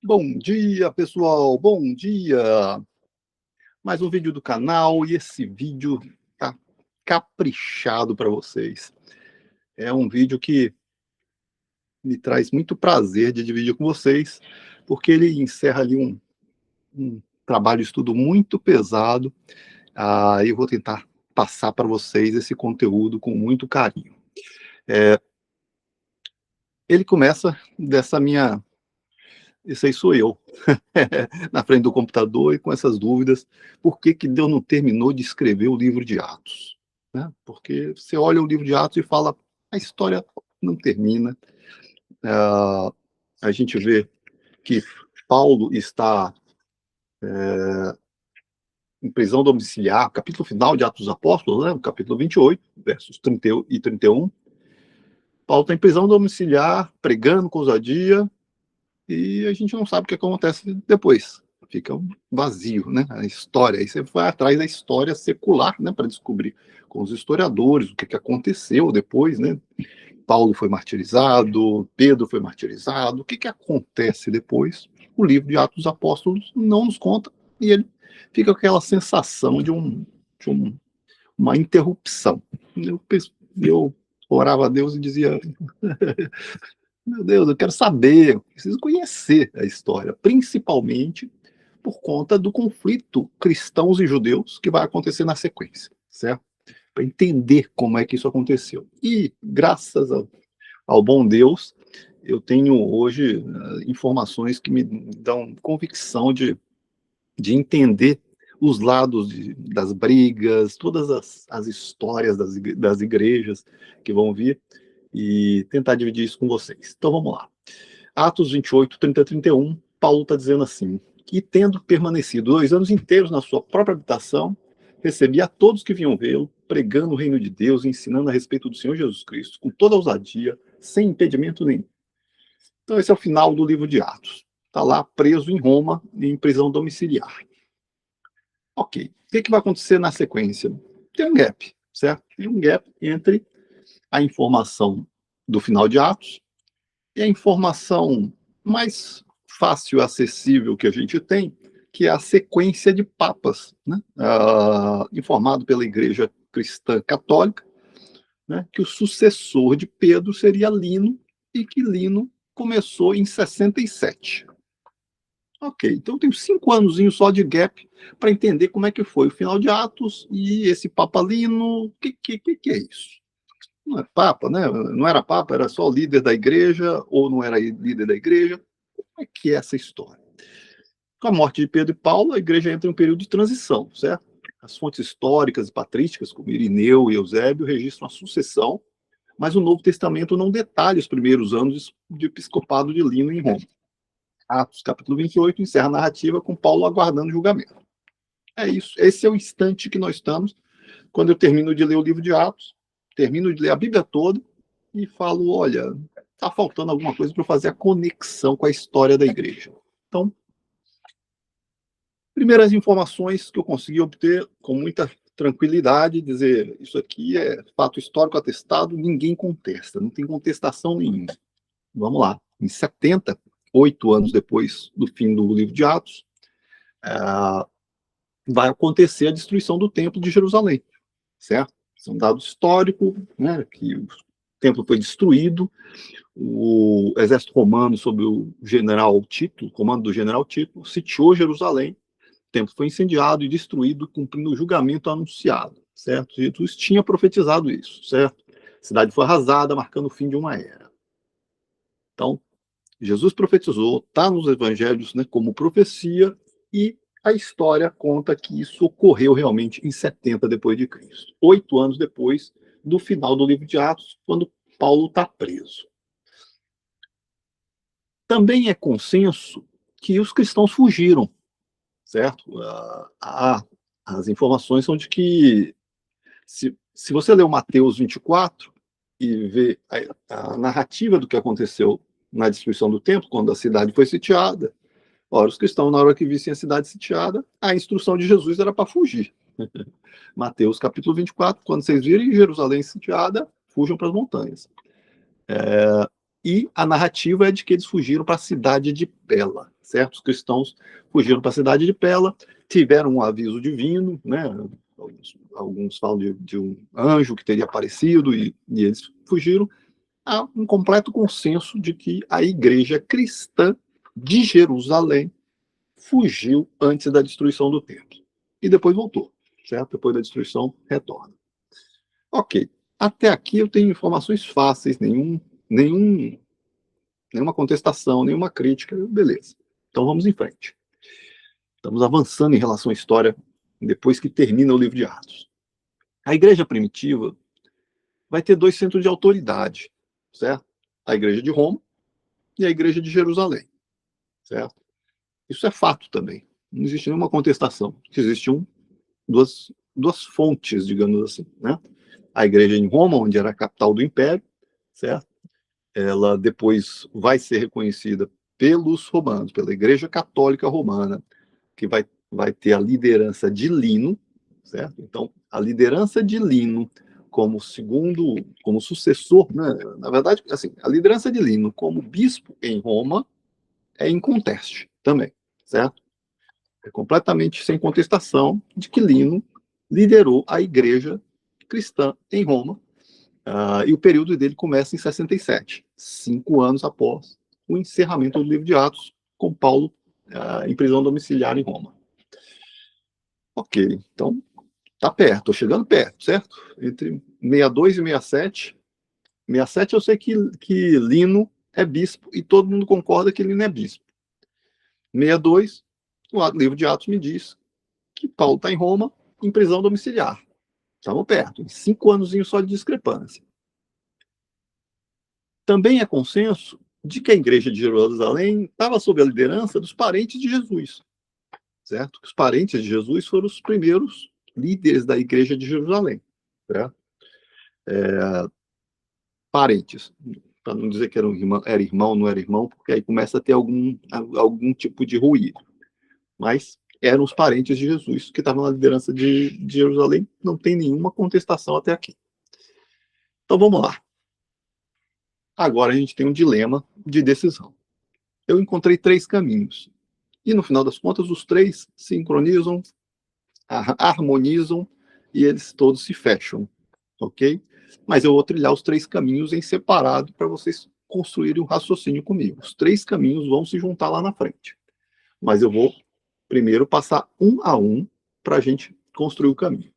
Bom dia, pessoal, bom dia! Mais um vídeo do canal e esse vídeo tá caprichado para vocês. É um vídeo que me traz muito prazer de dividir com vocês, porque ele encerra ali um trabalho de estudo muito pesado. Eu vou tentar passar para vocês esse conteúdo com muito carinho. Ele começa dessa minha... Esse aí sou eu, na frente do computador e com essas dúvidas. Por que que Deus não terminou de escrever o livro de Atos? Né? Porque você olha o livro de Atos e fala, a história não termina. A gente vê que Paulo está em prisão domiciliar, capítulo final de Atos dos Apóstolos, né? Capítulo 28, versos 30 e 31. Paulo está em prisão domiciliar, pregando com ousadia, e a gente não sabe o que acontece depois. Fica vazio, né? A história. Aí você vai atrás da história secular, né? Para descobrir com os historiadores o que aconteceu depois, né? Paulo foi martirizado, Pedro foi martirizado. O que acontece depois? O livro de Atos dos Apóstolos não nos conta, e ele fica com aquela sensação de uma interrupção. Eu orava a Deus e dizia: meu Deus, eu quero saber, eu preciso conhecer a história, principalmente por conta do conflito cristãos e judeus que vai acontecer na sequência, certo? Para entender como é que isso aconteceu. E, graças ao bom Deus, eu tenho hoje informações que me dão convicção de entender os lados das brigas, todas as histórias das igrejas que vão vir, e tentar dividir isso com vocês. Então vamos lá. Atos 28, 30 a 31, Paulo está dizendo assim: e tendo permanecido 2 anos inteiros na sua própria habitação, recebia a todos que vinham vê-lo, pregando o reino de Deus e ensinando a respeito do Senhor Jesus Cristo, com toda ousadia, sem impedimento nenhum. Então esse é o final do livro de Atos. Está lá preso em Roma, em prisão domiciliar. Ok, o que vai acontecer na sequência? Tem um gap, certo? Tem um gap entre a informação do final de Atos e a informação mais fácil e acessível que a gente tem, que é a sequência de papas, né? Informado pela Igreja Cristã Católica, né? Que o sucessor de Pedro seria Lino, e que Lino começou em 67. Ok, então tem 5 anos só de gap para entender como é que foi o final de Atos e esse Papa Lino. O que é isso? Não é Papa, né? Não era Papa, era só líder da igreja, ou não era líder da igreja. Como é que é essa história? Com a morte de Pedro e Paulo, a igreja entra em um período de transição, certo? As fontes históricas e patrísticas, como Irineu e Eusébio, registram a sucessão, mas o Novo Testamento não detalha os primeiros anos de episcopado de Lino em Roma. Atos, capítulo 28, encerra a narrativa com Paulo aguardando julgamento. É isso, esse é o instante que nós estamos, quando eu termino de ler o livro de Atos, termino de ler a Bíblia toda e falo, olha, está faltando alguma coisa para fazer a conexão com a história da igreja. Então, primeiras informações que eu consegui obter com muita tranquilidade, dizer, isso aqui é fato histórico atestado, ninguém contesta, não tem contestação nenhuma. Vamos lá, em 70, 8 anos depois do fim do livro de Atos, vai acontecer a destruição do templo de Jerusalém, certo? Isso é um dado histórico, né, que o templo foi destruído, o exército romano, sob o general Tito, o comando do general Tito, sitiou Jerusalém, o templo foi incendiado e destruído, cumprindo o julgamento anunciado, certo? Jesus tinha profetizado isso, certo? A cidade foi arrasada, marcando o fim de uma era. Então, Jesus profetizou, está nos evangelhos, né, como profecia, e a história conta que isso ocorreu realmente em 70 depois de Cristo, 8 anos depois do final do livro de Atos, quando Paulo está preso. Também é consenso que os cristãos fugiram, certo? As informações são de que, se você ler o Mateus 24 e ver a narrativa do que aconteceu na destruição do templo, quando a cidade foi sitiada, ora, os cristãos, na hora que vissem a cidade sitiada, a instrução de Jesus era para fugir. Mateus capítulo 24, quando vocês virem Jerusalém sitiada, fujam para as montanhas. e a narrativa é de que eles fugiram para a cidade de Pela, certo? Os cristãos fugiram para a cidade de Pela, tiveram um aviso divino, né? Alguns falam de um anjo que teria aparecido e eles fugiram. Há um completo consenso de que a igreja cristã de Jerusalém fugiu antes da destruição do templo. E depois voltou, certo? Depois da destruição, retorna. Ok. Até aqui eu tenho informações fáceis, nenhuma contestação, nenhuma crítica, beleza. Então vamos em frente. Estamos avançando em relação à história depois que termina o livro de Atos. A igreja primitiva vai ter dois centros de autoridade, certo? A igreja de Roma e a igreja de Jerusalém, certo? Isso é fato também. Não existe nenhuma contestação. Existiam duas fontes, digamos assim, né? A igreja em Roma, onde era a capital do império, certo? Ela depois vai ser reconhecida pelos romanos, pela Igreja Católica Romana, que vai ter a liderança de Lino, certo? Então, a liderança de Lino como sucessor, né? Na verdade, assim, a liderança de Lino como bispo em Roma é inconteste também, certo? É completamente sem contestação de que Lino liderou a igreja cristã em Roma, e o período dele começa em 67, 5 anos após o encerramento do livro de Atos, com Paulo em prisão domiciliar em Roma. Ok, então tá perto, tô chegando perto, certo? Entre 62 e 67. 67 eu sei que Lino é bispo e todo mundo concorda que Lino é bispo. 62, o livro de Atos me diz que Paulo está em Roma, em prisão domiciliar. Estamos perto, em 5 anos só de discrepância. Também é consenso de que a igreja de Jerusalém estava sob a liderança dos parentes de Jesus, certo? Os parentes de Jesus foram os primeiros líderes da igreja de Jerusalém, certo? Parentes, para não dizer que era irmão, não era irmão, porque aí começa a ter algum tipo de ruído. Mas eram os parentes de Jesus que estavam na liderança de Jerusalém, não tem nenhuma contestação até aqui. Então vamos lá. Agora a gente tem um dilema de decisão. Eu encontrei 3 caminhos. E no final das contas, os 3 sincronizam, harmonizam e eles todos se fecham, ok? Mas eu vou trilhar os 3 caminhos em separado para vocês construírem um raciocínio comigo. Os 3 caminhos vão se juntar lá na frente. Mas eu vou primeiro passar um a um para a gente construir o caminho.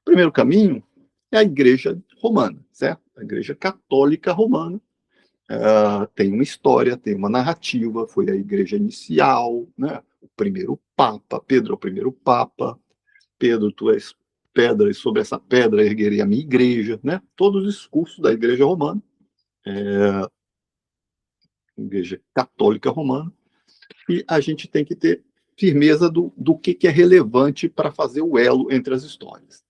O primeiro caminho é a igreja romana, certo? A igreja católica romana. Tem uma história, tem uma narrativa, foi a igreja inicial, né? O primeiro papa, Pedro é o primeiro papa, Pedro, tu és pedra, e sobre essa pedra erguerei a minha igreja, né? Todos os discursos da igreja romana, igreja católica romana, e a gente tem que ter firmeza do que é relevante para fazer o elo entre as histórias.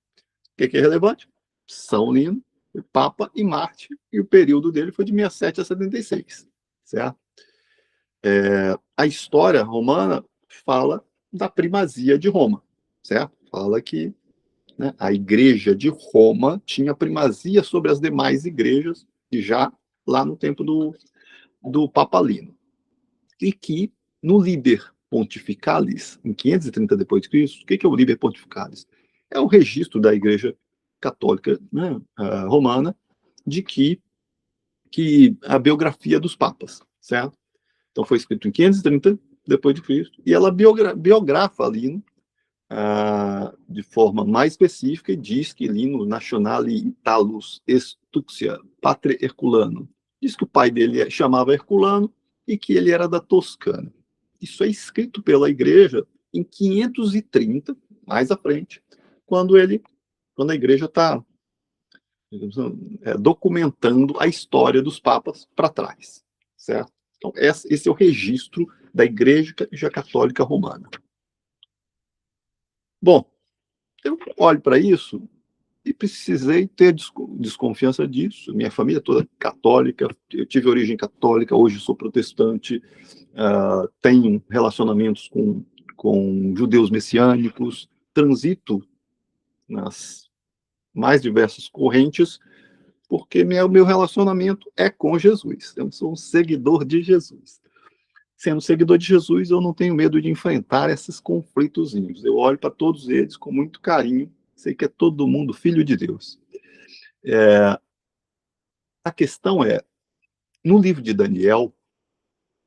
O que é relevante? São Lino, o Papa e Marte, e o período dele foi de 67 a 76, certo? A história romana fala da primazia de Roma, certo? Fala que, né, a igreja de Roma tinha primazia sobre as demais igrejas, já lá no tempo do Papa Lino. E que no Liber Pontificalis, em 530 d.C., o que é o Liber Pontificalis? É o registro da igreja católica, né, romana, de que a biografia dos papas, certo? Então foi escrito em 530 depois de Cristo, e ela biografa Lino de forma mais específica e diz que Lino nationali Italus Estuxia Patre Herculano. Diz que o pai dele chamava Herculano e que ele era da Toscana. Isso é escrito pela igreja em 530, mais à frente, quando a igreja está documentando a história dos papas para trás, certo? Então, esse é o registro da Igreja Católica Romana. Bom, eu olho para isso e precisei ter desconfiança disso. Minha família toda católica, eu tive origem católica, hoje sou protestante, tenho relacionamentos com judeus messiânicos, transito nas mais diversas correntes, porque meu relacionamento é com Jesus. Eu sou um seguidor de Jesus. Sendo seguidor de Jesus, eu não tenho medo de enfrentar esses conflitozinhos. Eu olho para todos eles com muito carinho. Sei que é todo mundo filho de Deus. A questão é, no livro de Daniel,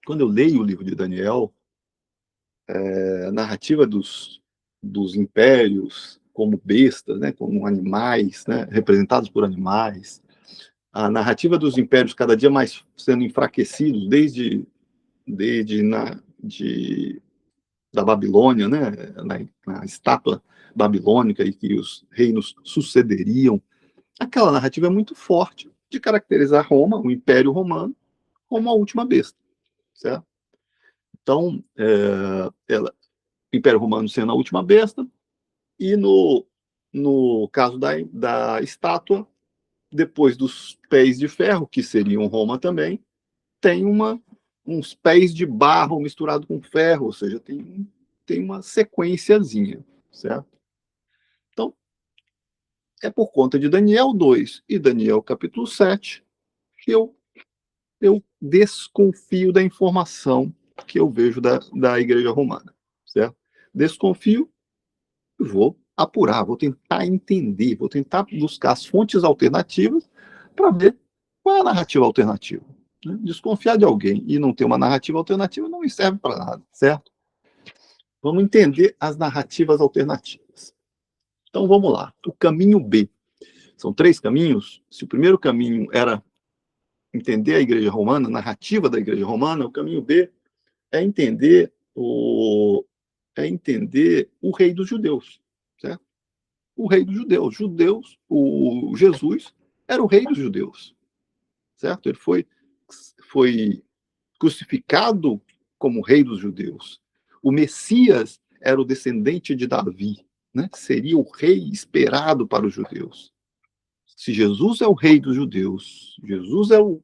quando eu leio o livro de Daniel, a narrativa dos impérios como bestas, né, como animais, né, representados por animais, a narrativa dos impérios cada dia mais sendo enfraquecidos, da Babilônia, né, na estátua babilônica e que os reinos sucederiam. Aquela narrativa é muito forte de caracterizar Roma, o Império Romano, como a última besta, certo? Então, o Império Romano sendo a última besta, e no caso da estátua, depois dos pés de ferro, que seriam Roma também, tem uns pés de barro misturado com ferro, ou seja, tem uma sequenciazinha, certo? Então, é por conta de Daniel 2 e Daniel capítulo 7 que eu desconfio da informação que eu vejo da Igreja Romana, certo? Desconfio, vou apurar, vou tentar entender, vou tentar buscar as fontes alternativas para ver qual é a narrativa alternativa. Né? Desconfiar de alguém e não ter uma narrativa alternativa não me serve para nada, certo? Vamos entender as narrativas alternativas. Então vamos lá. O caminho B. São 3 caminhos. Se o primeiro caminho era entender a Igreja Romana, a narrativa da Igreja Romana, o caminho B é entender o rei dos judeus, certo? O rei dos judeus, o Jesus era o rei dos judeus, certo? Ele foi crucificado como rei dos judeus. O Messias era o descendente de Davi, né? Seria o rei esperado para os judeus. Se Jesus é o rei dos judeus, Jesus é o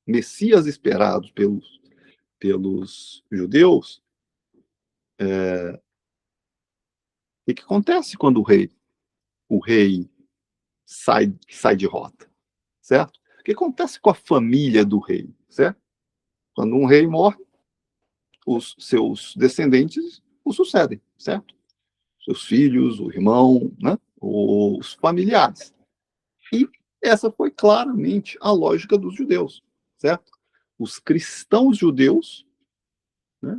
Messias esperado pelos judeus, o que acontece quando o rei sai de rota, certo? O que acontece com a família do rei, certo? Quando um rei morre, os seus descendentes o sucedem, certo? Seus filhos, o irmão, né? Os familiares. E essa foi claramente a lógica dos judeus, certo? Os cristãos judeus, né,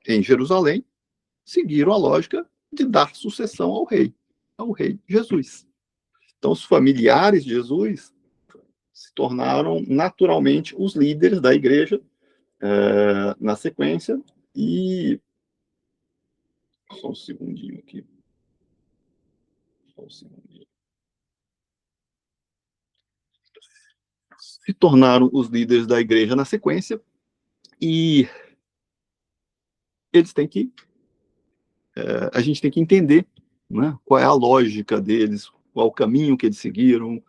em Jerusalém, seguiram a lógica de dar sucessão ao rei Jesus. Então, os familiares de Jesus se tornaram naturalmente os líderes da igreja na sequência. E só um segundinho aqui. Só um segundinho. Se tornaram os líderes da igreja na sequência, e eles têm que a gente tem que entender, né, qual é a lógica deles, qual o caminho que eles seguiram,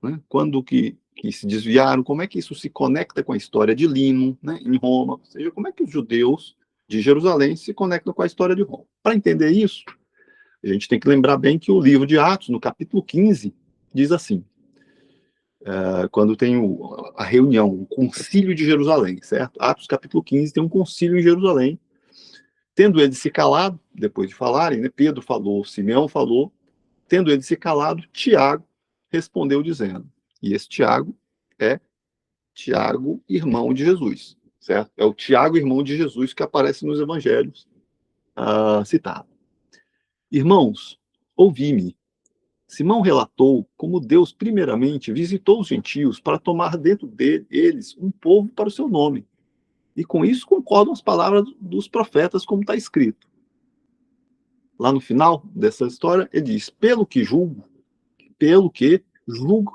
né, quando que se desviaram, como é que isso se conecta com a história de Lino, né, em Roma, ou seja, como é que os judeus de Jerusalém se conectam com a história de Roma. Para entender isso, a gente tem que lembrar bem que o livro de Atos, no capítulo 15, diz assim, quando tem a reunião, o concílio de Jerusalém, certo? Atos capítulo 15 tem um concílio em Jerusalém, tendo eles se calado, depois de falarem, né, Pedro falou, Simeão falou, tendo eles se calado, Tiago respondeu dizendo, e esse Tiago é Tiago, irmão de Jesus, certo? É o Tiago, irmão de Jesus, que aparece nos evangelhos citado. Irmãos, ouvi-me. Simão relatou como Deus primeiramente visitou os gentios para tomar dentro deles um povo para o seu nome. E com isso concordam as palavras dos profetas, como está escrito. Lá no final dessa história, ele diz, pelo que julgo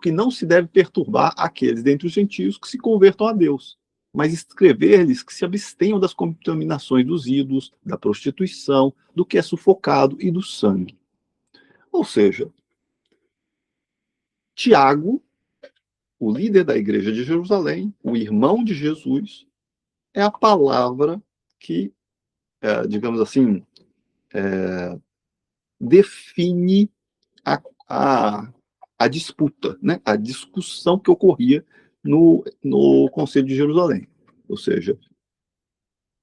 que não se deve perturbar aqueles dentre os gentios que se convertam a Deus, mas escrever-lhes que se abstenham das contaminações dos ídolos, da prostituição, do que é sufocado e do sangue. Ou seja, Tiago, o líder da igreja de Jerusalém, o irmão de Jesus, é a palavra que, digamos assim, define a a disputa, né, a discussão que ocorria no Conselho de Jerusalém. Ou seja,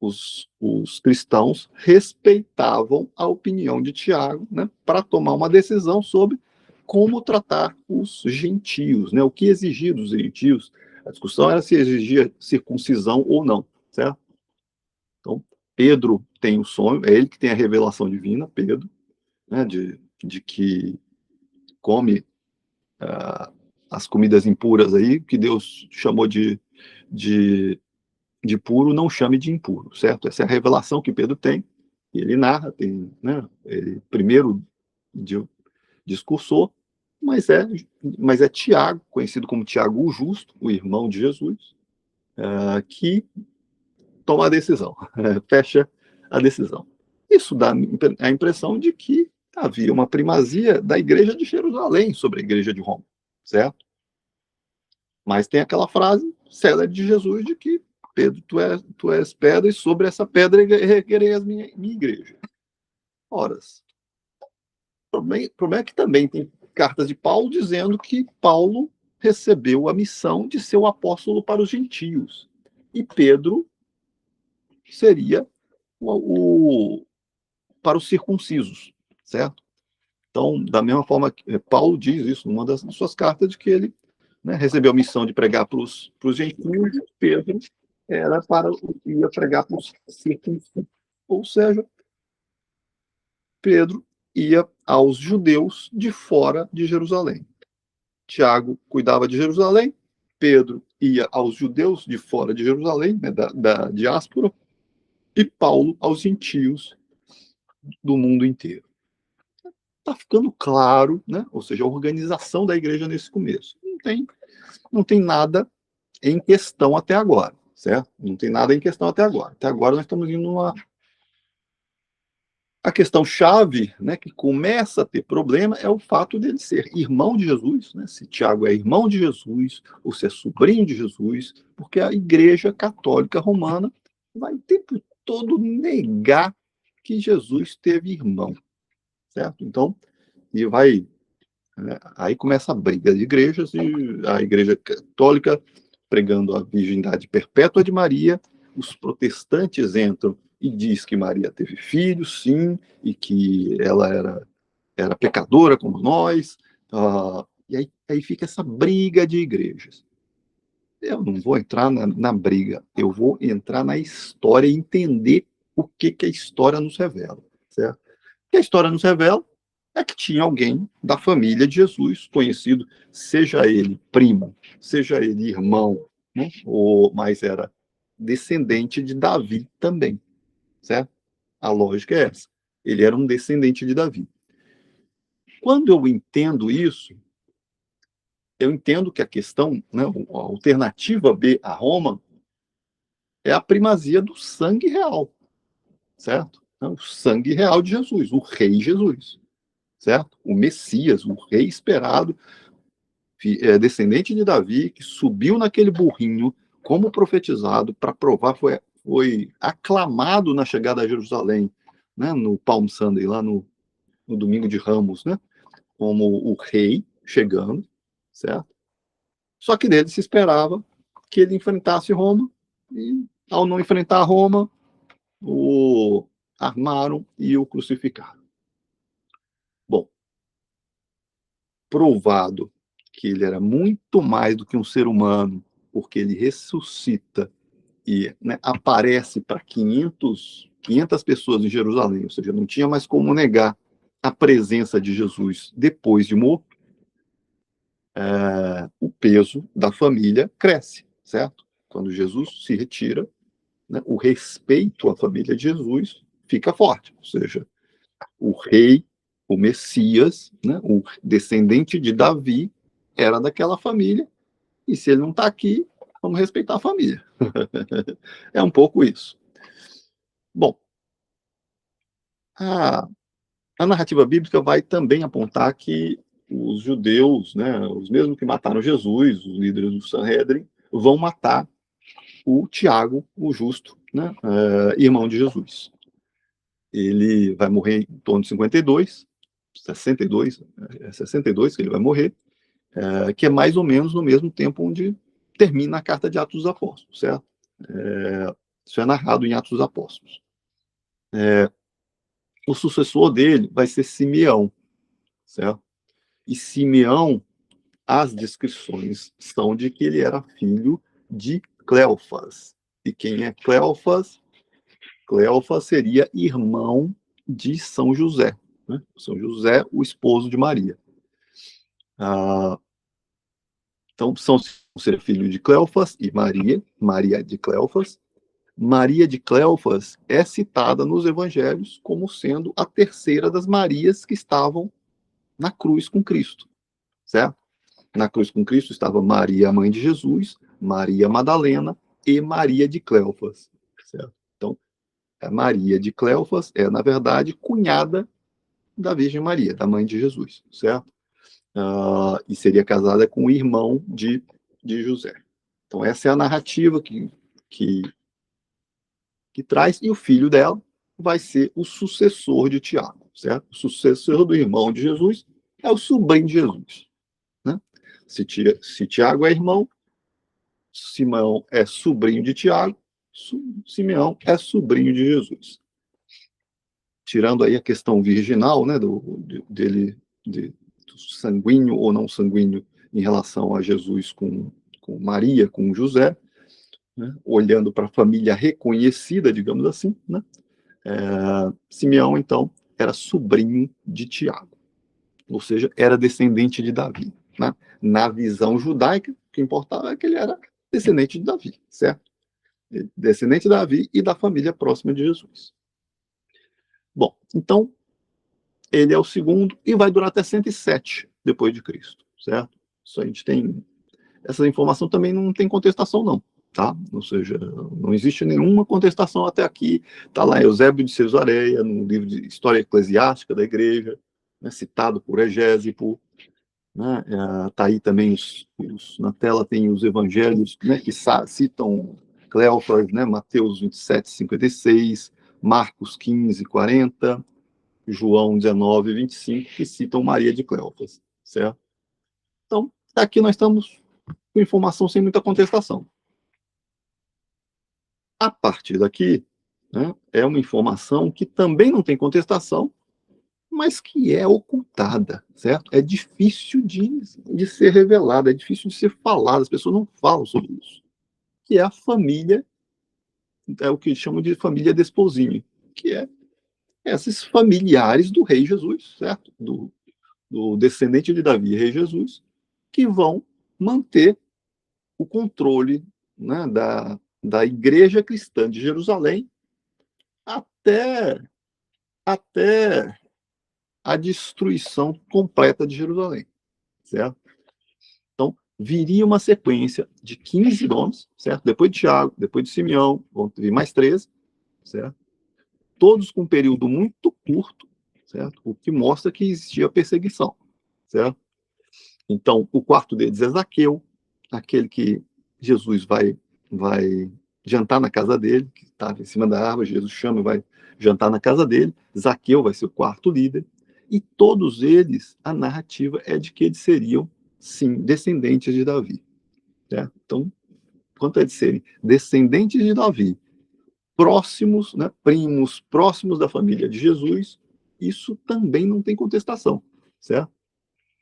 os cristãos respeitavam a opinião de Tiago, né, para tomar uma decisão sobre como tratar os gentios, né, o que exigir dos gentios. A discussão era se exigia circuncisão ou não, certo? Então, Pedro tem o sonho, é ele que tem a revelação divina, Pedro, né, de que come as comidas impuras aí, que Deus chamou de, de puro, não chame de impuro, certo? Essa é a revelação que Pedro tem, e ele narra, tem, né, ele primeiro discursou, mas é Tiago, conhecido como Tiago o Justo, o irmão de Jesus, que toma a decisão, fecha a decisão. Isso dá a impressão de que havia uma primazia da igreja de Jerusalém sobre a igreja de Roma, certo? Mas tem aquela frase célebre de Jesus de que Pedro, tu és pedra, e sobre essa pedra erguerei a minha igreja. Ora, o problema é que também tem cartas de Paulo dizendo que Paulo recebeu a missão de ser o apóstolo para os gentios. E Pedro seria para os circuncisos, certo? Então, da mesma forma que Paulo diz isso numa das suas cartas, de que ele, né, recebeu a missão de pregar para os gentios, e Pedro ia pregar para os circuncisos. Ou seja, Pedro ia aos judeus de fora de Jerusalém. Tiago cuidava de Jerusalém, Pedro ia aos judeus de fora de Jerusalém, né, da diáspora, e Paulo aos gentios do mundo inteiro. Está ficando claro, né? Ou seja, a organização da igreja nesse começo. Não tem nada em questão até agora, certo? Não tem nada em questão até agora. Até agora nós estamos indo numa... A questão chave, né, que começa a ter problema, é o fato dele ser irmão de Jesus, né? Se Tiago é irmão de Jesus, ou se é sobrinho de Jesus, porque a Igreja Católica Romana vai o tempo todo negar que Jesus teve irmão, certo? Então, e vai, né, aí começa a briga de igrejas, e a Igreja Católica pregando a virgindade perpétua de Maria, os protestantes entram e diz que Maria teve filhos, sim, e que ela era pecadora como nós, e aí fica essa briga de igrejas. Eu não vou entrar na briga, eu vou entrar na história e entender o que a história nos revela, certo? O que a história nos revela é que tinha alguém da família de Jesus, conhecido, seja ele primo, seja ele irmão, né? Mas era descendente de Davi também, certo? A lógica é essa. Ele era um descendente de Davi. Quando eu entendo isso, eu entendo que a questão, né, a alternativa B a Roma é a primazia do sangue real, certo? O sangue real de Jesus, o rei Jesus, certo? O Messias, o rei esperado, descendente de Davi, que subiu naquele burrinho, como profetizado, para provar, foi aclamado na chegada a Jerusalém, né, no Palm Sunday, lá no Domingo de Ramos, né, como o rei chegando, certo? Só que dele se esperava que ele enfrentasse Roma, e ao não enfrentar Roma, o armaram e o crucificaram. Bom, provado que ele era muito mais do que um ser humano, porque ele ressuscita e, né, aparece para 500 pessoas em Jerusalém, ou seja, não tinha mais como negar a presença de Jesus depois de morto, o peso da família cresce, certo? Quando Jesus se retira, né, o respeito à família de Jesus fica forte, ou seja, o rei, o Messias, né, o descendente de Davi, era daquela família, e se ele não está aqui, vamos respeitar a família. É um pouco isso. Bom, a narrativa bíblica vai também apontar que os judeus, né, os mesmos que mataram Jesus, os líderes do Sanhedrin, vão matar o Tiago, o justo, né, irmão de Jesus. Ele vai morrer em torno de 62, 62 que ele vai morrer, que é mais ou menos no mesmo tempo onde termina a carta de Atos dos Apóstolos, certo? Isso é narrado em Atos dos Apóstolos. O sucessor dele vai ser Simeão, certo? E Simeão, as descrições são de que ele era filho de Cleofas. E quem é Cleofas? Cleofas seria irmão de São José, né? São José, o esposo de Maria. Então, ser filho de Cleofas e Maria de Cleofas. Maria de Cleofas é citada nos evangelhos como sendo a terceira das Marias que estavam na cruz com Cristo, certo? Na cruz com Cristo estava Maria, mãe de Jesus, Maria Madalena e Maria de Cleofas, certo? Então, a Maria de Cleofas é, na verdade, cunhada da Virgem Maria, da mãe de Jesus, certo? E seria casada com o irmão de José. Então, essa é a narrativa que traz, e o filho dela vai ser o sucessor de Tiago, certo? O sucessor do irmão de Jesus é o sobrinho de Jesus, né? Se Tiago é irmão, Simão é sobrinho de Tiago, Simeão é sobrinho de Jesus. Tirando aí a questão virginal, né, dele, do sanguíneo ou não sanguíneo em relação a Jesus com Maria, com José, né, olhando para a família reconhecida, digamos assim, né, Simeão, então, era sobrinho de Tiago, ou seja, era descendente de Davi, né? Na visão judaica, o que importava é que ele era descendente de Davi, certo? Descendente de Davi e da família próxima de Jesus. Bom, então, ele é o segundo e vai durar até 107 depois de Cristo, certo? Isso a gente tem... Essa informação também não tem contestação, não, tá? Ou seja, não existe nenhuma contestação até aqui. Está lá Eusébio de Cesareia, no livro de História Eclesiástica da Igreja, né, citado por Egésipo, né? Tá aí também na tela tem os evangelhos, né, que citam Cleófas, né, Mateus 27, 56, Marcos 15, 40, João 19, 25, que citam Maria de Cleófas, certo? Então, aqui nós estamos com informação sem muita contestação. A partir daqui, né, é uma informação que também não tem contestação, mas que é ocultada, certo? É difícil de ser revelada, é difícil de ser falada, as pessoas não falam sobre isso. Que é a família, é o que chamam de família Desposini, que é esses familiares do rei Jesus, certo? Do descendente de Davi, rei Jesus, que vão manter o controle, né, da igreja cristã de Jerusalém até a destruição completa de Jerusalém, certo? Então, viria uma sequência de 15 nomes, certo? Depois de Tiago, depois de Simeão, vão vir mais 13, certo? Todos com um período muito curto, certo? O que mostra que existia perseguição, certo? Então, o quarto deles é Zaqueu, aquele que Jesus vai jantar na casa dele, que estava em cima da árvore, Jesus chama e vai jantar na casa dele. Zaqueu vai ser o quarto líder. E todos eles, a narrativa é de que eles seriam, sim, descendentes de Davi. Certo? Então, quanto a eles serem descendentes de Davi, próximos, né, primos, próximos da família de Jesus, isso também não tem contestação, certo?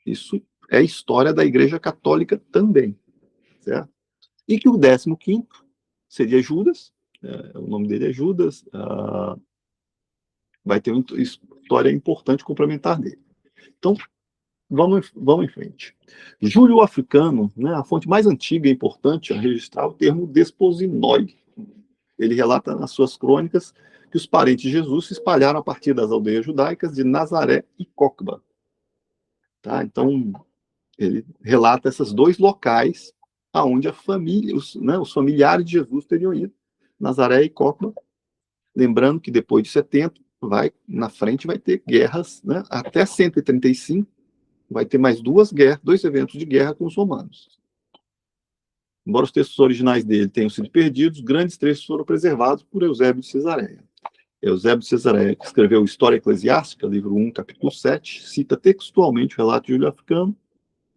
Isso é história da Igreja Católica também, certo? E que o 15º seria Judas, o nome dele é Judas, vai ter uma história importante complementar dele. Então, vamos em frente. Júlio Africano, né, a fonte mais antiga e importante a registrar o termo desposinoi. Ele relata nas suas crônicas que os parentes de Jesus se espalharam a partir das aldeias judaicas de Nazaré e Cocba. Tá? Então, ele relata esses dois locais aonde a família, os familiares de Jesus teriam ido, Nazaré e Cocba. Lembrando que depois de 70, na frente vai ter guerras, né? Até 135 vai ter mais dois eventos de guerra com os romanos. Embora os textos originais dele tenham sido perdidos, grandes trechos foram preservados por Eusébio de Cesareia. Eusébio de Cesareia, que escreveu História Eclesiástica, livro 1, capítulo 7, cita textualmente o relato de Júlio Africano,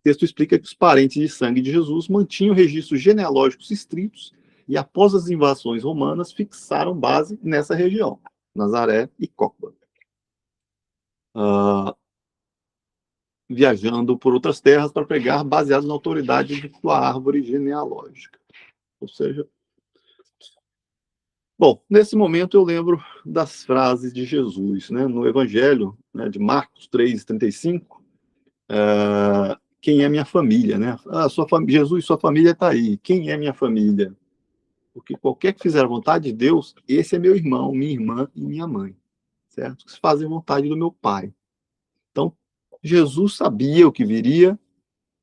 texto explica que os parentes de sangue de Jesus mantinham registros genealógicos estritos e, após as invasões romanas, fixaram base nessa região, Nazaré e Córdoba. Viajando por outras terras para pregar baseados na autoridade de sua árvore genealógica. Ou seja, bom, nesse momento eu lembro das frases de Jesus, né? No Evangelho, né, de Marcos 3:35, quem é minha família, né? Jesus, sua família está aí. Quem é minha família? Porque qualquer que fizer a vontade de Deus, esse é meu irmão, minha irmã e minha mãe, certo? Que fazem a vontade do meu Pai. Então, Jesus sabia o que viria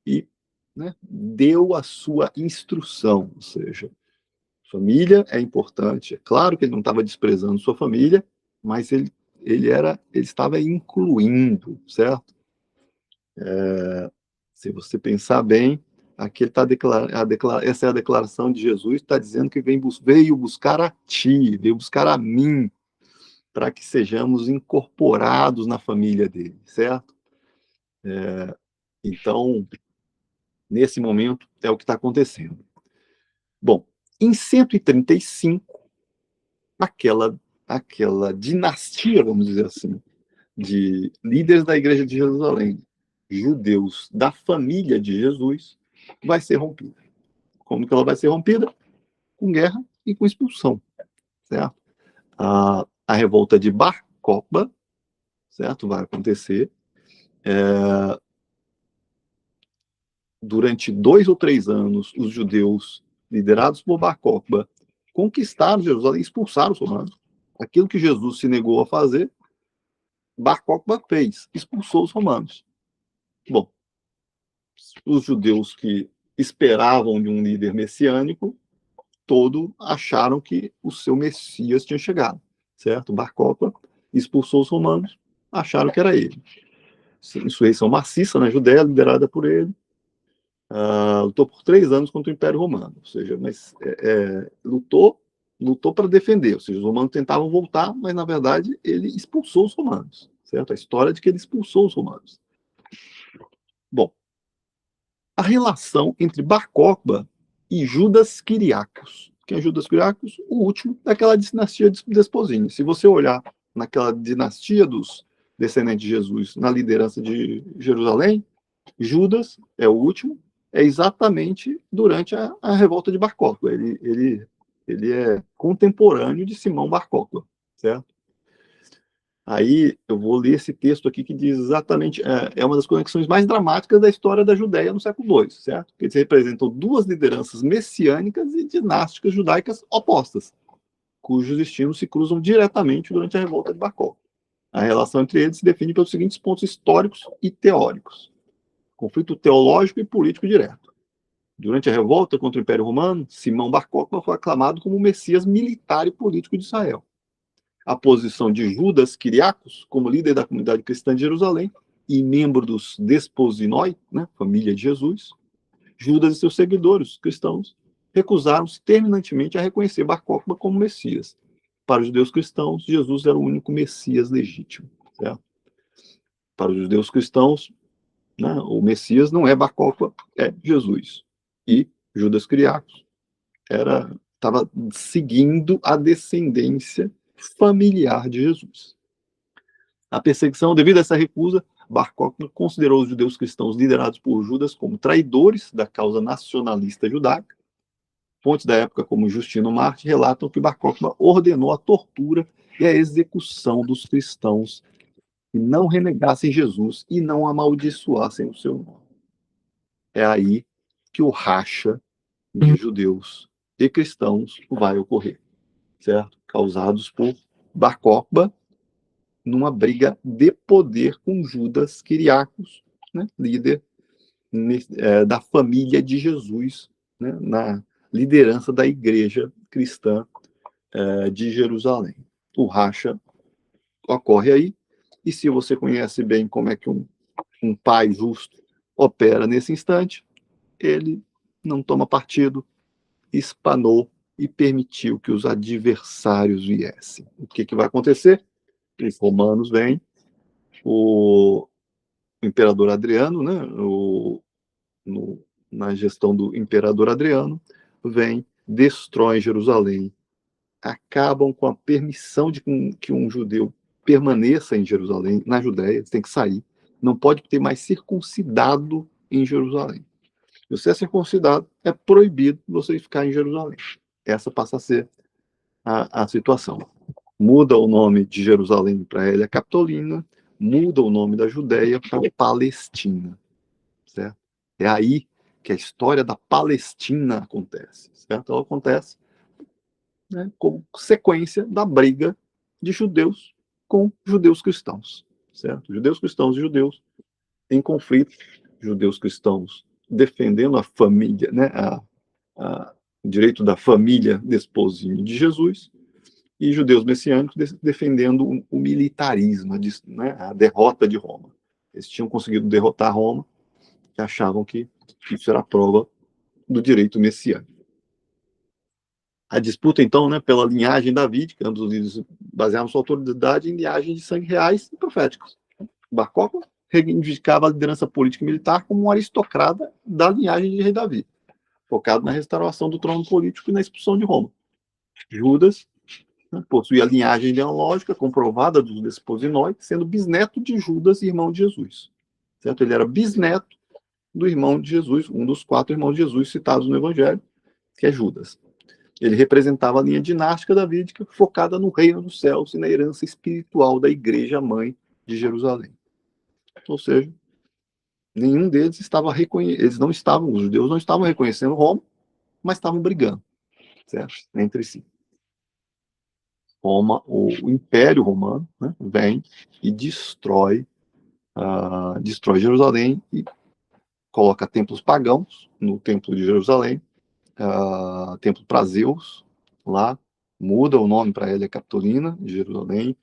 e, né, deu a sua instrução, ou seja, família é importante. É claro que ele não estava desprezando sua família, mas ele estava incluindo, certo? Se você pensar bem, aqui ele está essa é a declaração de Jesus, está dizendo que veio buscar a ti, veio buscar a mim, para que sejamos incorporados na família dele, certo? Então, nesse momento, é o que está acontecendo. Bom, em 135, aquela dinastia, vamos dizer assim, de líderes da Igreja de Jerusalém, judeus da família de Jesus, vai ser rompida. Como que ela vai ser rompida? Com guerra e com expulsão, certo? A revolta de Bar Kokhba, certo? Vai acontecer. Durante 2 ou 3 anos, os judeus, liderados por Bar Kokhba, conquistaram Jerusalém e expulsaram os romanos. Aquilo que Jesus se negou a fazer, Bar Kokhba fez, expulsou os romanos. Bom, os judeus que esperavam de um líder messiânico, todos acharam que o seu Messias tinha chegado, certo? Bar Kokhba expulsou os romanos, acharam que era ele. Insurreição maciça na Judéia, liderada por ele, lutou por 3 anos contra o Império Romano, ou seja, mas lutou para defender, ou seja, os romanos tentavam voltar, mas na verdade ele expulsou os romanos, certo? A história de que ele expulsou os romanos. Bom, a relação entre Bar Kokhba e Judas Quiriacos. Quem é Judas Quiriacos? O último daquela dinastia de Desposini. Se você olhar naquela dinastia dos descendentes de Jesus na liderança de Jerusalém, Judas é o último, é exatamente durante a revolta de Bar Kokhba. Ele é contemporâneo de Simão Bar Kokhba, certo? Aí eu vou ler esse texto aqui que diz exatamente, é uma das conexões mais dramáticas da história da Judéia no século II, certo? Porque eles representam 2 lideranças messiânicas e dinásticas judaicas opostas, cujos destinos se cruzam diretamente durante a revolta de Bar Kokhba. A relação entre eles se define pelos seguintes pontos históricos e teóricos: conflito teológico e político direto. Durante a revolta contra o Império Romano, Simão Bar Kokhba foi aclamado como o Messias militar e político de Israel. A posição de Judas Quiriacos, como líder da comunidade cristã de Jerusalém e membro dos Desposinoi, né, família de Jesus, Judas e seus seguidores cristãos recusaram-se terminantemente a reconhecer Bar Kokhba como Messias. Para os judeus cristãos, Jesus era o único Messias legítimo. Certo? Para os judeus cristãos, né, o Messias não é Bar Kokhba, é Jesus. E Judas Quiriacos estava seguindo a descendência familiar de Jesus. A perseguição, devido a essa recusa, Bar Kokhba considerou os judeus cristãos liderados por Judas como traidores da causa nacionalista judaica. Fontes da época, como Justino Marte, relatam que Bar Kokhba ordenou a tortura e a execução dos cristãos que não renegassem Jesus e não amaldiçoassem o seu nome. É aí que o racha de judeus e cristãos vai ocorrer, certo? Causados por Bar Kokhba numa briga de poder com Judas Quiriacos, né, líder da família de Jesus, né, na liderança da igreja cristã de Jerusalém. O racha ocorre aí, e se você conhece bem como é que um pai justo opera nesse instante, ele não toma partido, espanou e permitiu que os adversários viessem. O que vai acontecer? Os romanos vêm, o imperador Adriano, né, na gestão do imperador Adriano, vem, destrói Jerusalém, acabam com a permissão de que um judeu permaneça em Jerusalém, na Judéia, tem que sair, não pode ter mais circuncidado em Jerusalém. Se você é circuncidado, é proibido você ficar em Jerusalém. Essa passa a ser a situação. Muda o nome de Jerusalém para Hélia Capitolina, muda o nome da Judéia para Palestina, certo? É aí que a história da Palestina acontece, certo? Ela acontece, né, como sequência da briga de judeus com judeus cristãos, certo? Judeus cristãos e judeus em conflito, judeus cristãos defendendo a família, né, o direito da família desposinho de Jesus, e judeus messiânicos defendendo o militarismo, né, a derrota de Roma. Eles tinham conseguido derrotar Roma e achavam que isso era a prova do direito messiânico. A disputa, então, né, pela linhagem davídica, ambos os líderes baseavam sua autoridade em linhagens de sangue reais e proféticos. Bar Kokhba reivindicava a liderança política e militar como um aristocrata da linhagem de rei Davi, focado na restauração do trono político e na expulsão de Roma. Judas, né, possuía a linhagem ideológica comprovada dos desposinói, sendo bisneto de Judas, irmão de Jesus. Certo? Ele era bisneto do irmão de Jesus, um dos 4 irmãos de Jesus citados no Evangelho, que é Judas. Ele representava a linha dinástica davídica, focada no reino dos céus e na herança espiritual da igreja mãe de Jerusalém. Ou seja, nenhum deles estava os judeus não estavam reconhecendo Roma, mas estavam brigando, certo? Entre si. Roma, o Império Romano, né, vem e destrói Jerusalém e coloca templos pagãos no Templo de Jerusalém, templo para Zeus, lá, muda o nome para Hélia Capitolina, de Jerusalém,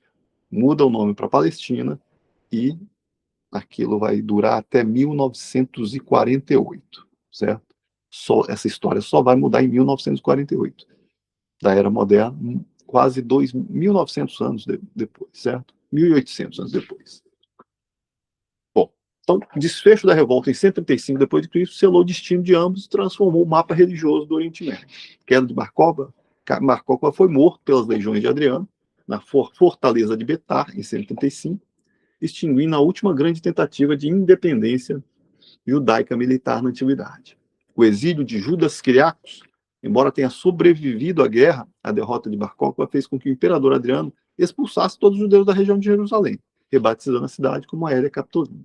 muda o nome para Palestina, e aquilo vai durar até 1948, certo? Essa história só vai mudar em 1948, da Era Moderna, quase 1.900 anos depois, certo? 1.800 anos depois. Bom, então, o desfecho da revolta em 135 depois de Cristo selou o destino de ambos e transformou o mapa religioso do Oriente Médio. Queda de Bar Kokhba foi morto pelas legiões de Adriano na fortaleza de Betar em 135, extinguindo a última grande tentativa de independência judaica militar na antiguidade. O exílio de Judas Quiriacos, embora tenha sobrevivido à guerra, a derrota de Bar Kokhba fez com que o imperador Adriano expulsasse todos os judeus da região de Jerusalém, rebatizando a cidade como Hélia Capitolina.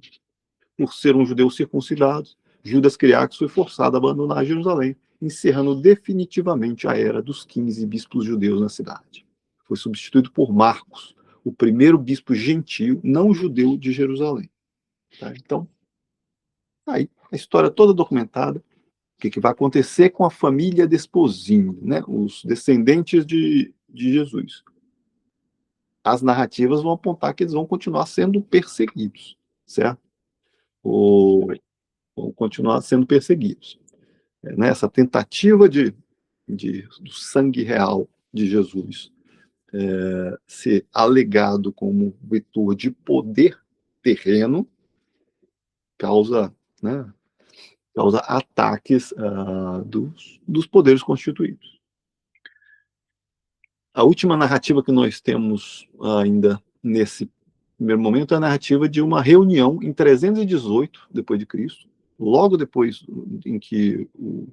Por ser um judeu circuncidado, Judas Quiriacos foi forçado a abandonar Jerusalém, encerrando definitivamente a era dos 15 bispos judeus na cidade. Foi substituído por Marcos, o primeiro bispo gentio não judeu de Jerusalém. Tá? Então, aí a história toda documentada, o que vai acontecer com a família Desposini, né? Os descendentes de Jesus. As narrativas vão apontar que eles vão continuar sendo perseguidos, certo? Vão continuar sendo perseguidos. Essa tentativa do sangue real de Jesus ser alegado como vetor de poder terreno causa ataques dos poderes constituídos. A última narrativa que nós temos ainda nesse primeiro momento é a narrativa de uma reunião em 318 depois de Cristo, logo depois em que o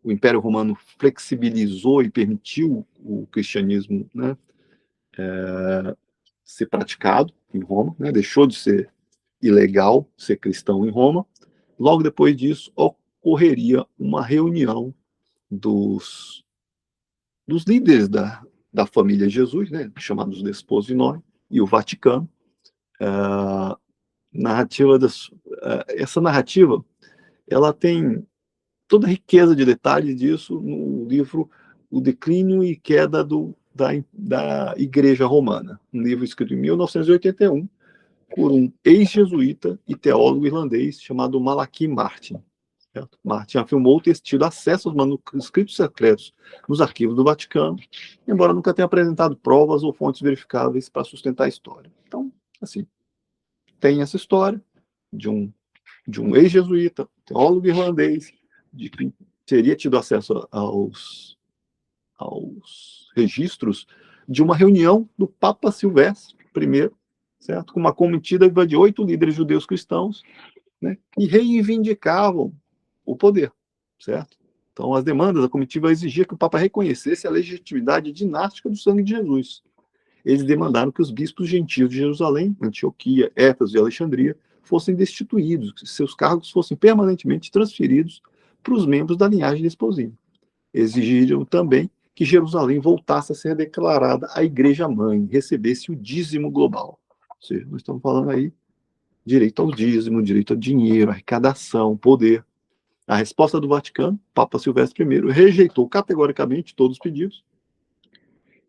Império Romano flexibilizou e permitiu o cristianismo, né, ser praticado em Roma, né, deixou de ser ilegal ser cristão em Roma. Logo depois disso, ocorreria uma reunião dos líderes da família Jesus, né, chamados Desposinói, e o Vaticano. Essa narrativa ela tem toda a riqueza de detalhes disso no livro O Declínio e Queda da Igreja Romana, um livro escrito em 1981 por um ex-jesuíta e teólogo irlandês chamado Malachi Martin. Certo? Martin afirmou ter tido acesso aos manuscritos secretos nos arquivos do Vaticano, embora nunca tenha apresentado provas ou fontes verificáveis para sustentar a história. Então, assim, tem essa história de um ex-jesuíta, teólogo irlandês, de que teria tido acesso aos registros de uma reunião do Papa Silvestre I, certo? Com uma comitiva de 8 líderes judeus cristãos, né, que reivindicavam o poder, certo? Então, as demandas da comitiva exigiam que o Papa reconhecesse a legitimidade dinástica do sangue de Jesus. Eles demandaram que os bispos gentios de Jerusalém, Antioquia, Éfeso e Alexandria fossem destituídos, que seus cargos fossem permanentemente transferidos para os membros da linhagem desposina. Exigiram também que Jerusalém voltasse a ser declarada a Igreja-mãe, recebesse o dízimo global. Ou seja, nós estamos falando aí direito ao dízimo, direito ao dinheiro, arrecadação, poder. A resposta do Vaticano, Papa Silvestre I, rejeitou categoricamente todos os pedidos.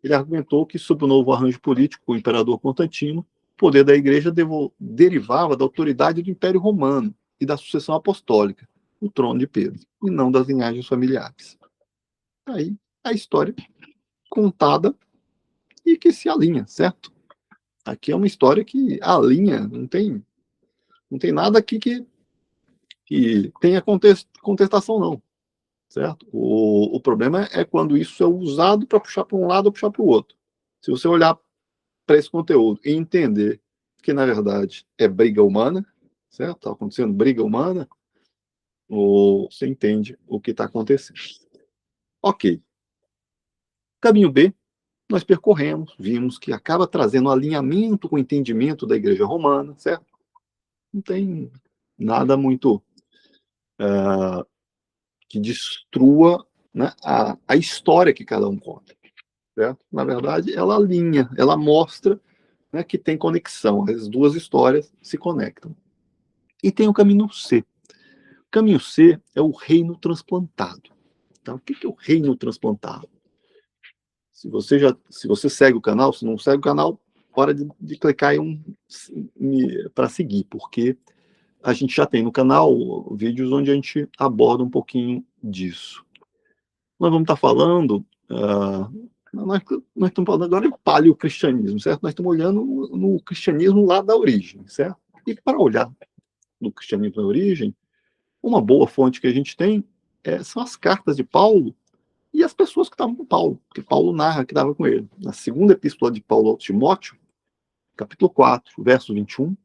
Ele argumentou que, sob o novo arranjo político com o imperador Constantino, o poder da Igreja derivava da autoridade do Império Romano e da sucessão apostólica, o trono de Pedro, e não das linhagens familiares. Aí, a história contada e que se alinha, certo? Aqui é uma história que alinha, não tem nada aqui que tenha contestação, não, certo? O problema é quando isso é usado para puxar para um lado ou puxar para o outro. Se você olhar para esse conteúdo e entender que, na verdade, é briga humana, certo? Está acontecendo briga humana, ou você entende o que está acontecendo. Ok. Caminho B, nós percorremos, vimos que acaba trazendo um alinhamento com o entendimento da Igreja Romana, certo? Não tem nada muito que destrua, né, a história que cada um conta, certo? Na verdade, ela alinha, ela mostra, né, que tem conexão, as duas histórias se conectam. E tem o caminho C. O caminho C é o reino transplantado. Então, o que é o reino transplantado? Se você segue o canal, se não segue o canal, hora de clicar em para seguir, porque a gente já tem no canal vídeos onde a gente aborda um pouquinho disso. Nós vamos estar falando, nós estamos falando agora de paleocristianismo, certo? Nós estamos olhando no cristianismo lá da origem, certo? E para olhar no cristianismo da origem, uma boa fonte que a gente tem são as cartas de Paulo e as pessoas que estavam com Paulo, que Paulo narra que estava com ele. Na segunda epístola de Paulo ao Timóteo, capítulo 4, verso 21,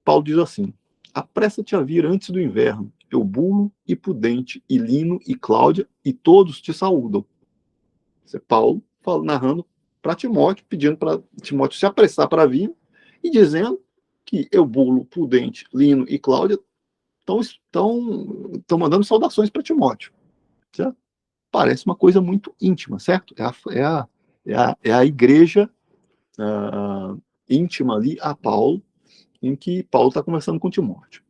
Paulo diz assim: apressa-te a vir antes do inverno, Eubulo e Pudente, e Lino e Cláudia, e todos te saúdam. Isso é Paulo narrando para Timóteo, pedindo para Timóteo se apressar para vir, e dizendo que Eubulo, Pudente, Lino e Cláudia estão mandando saudações para Timóteo. Certo? Parece uma coisa muito íntima, certo? É a igreja íntima ali a Paulo, em que Paulo está conversando com Timóteo.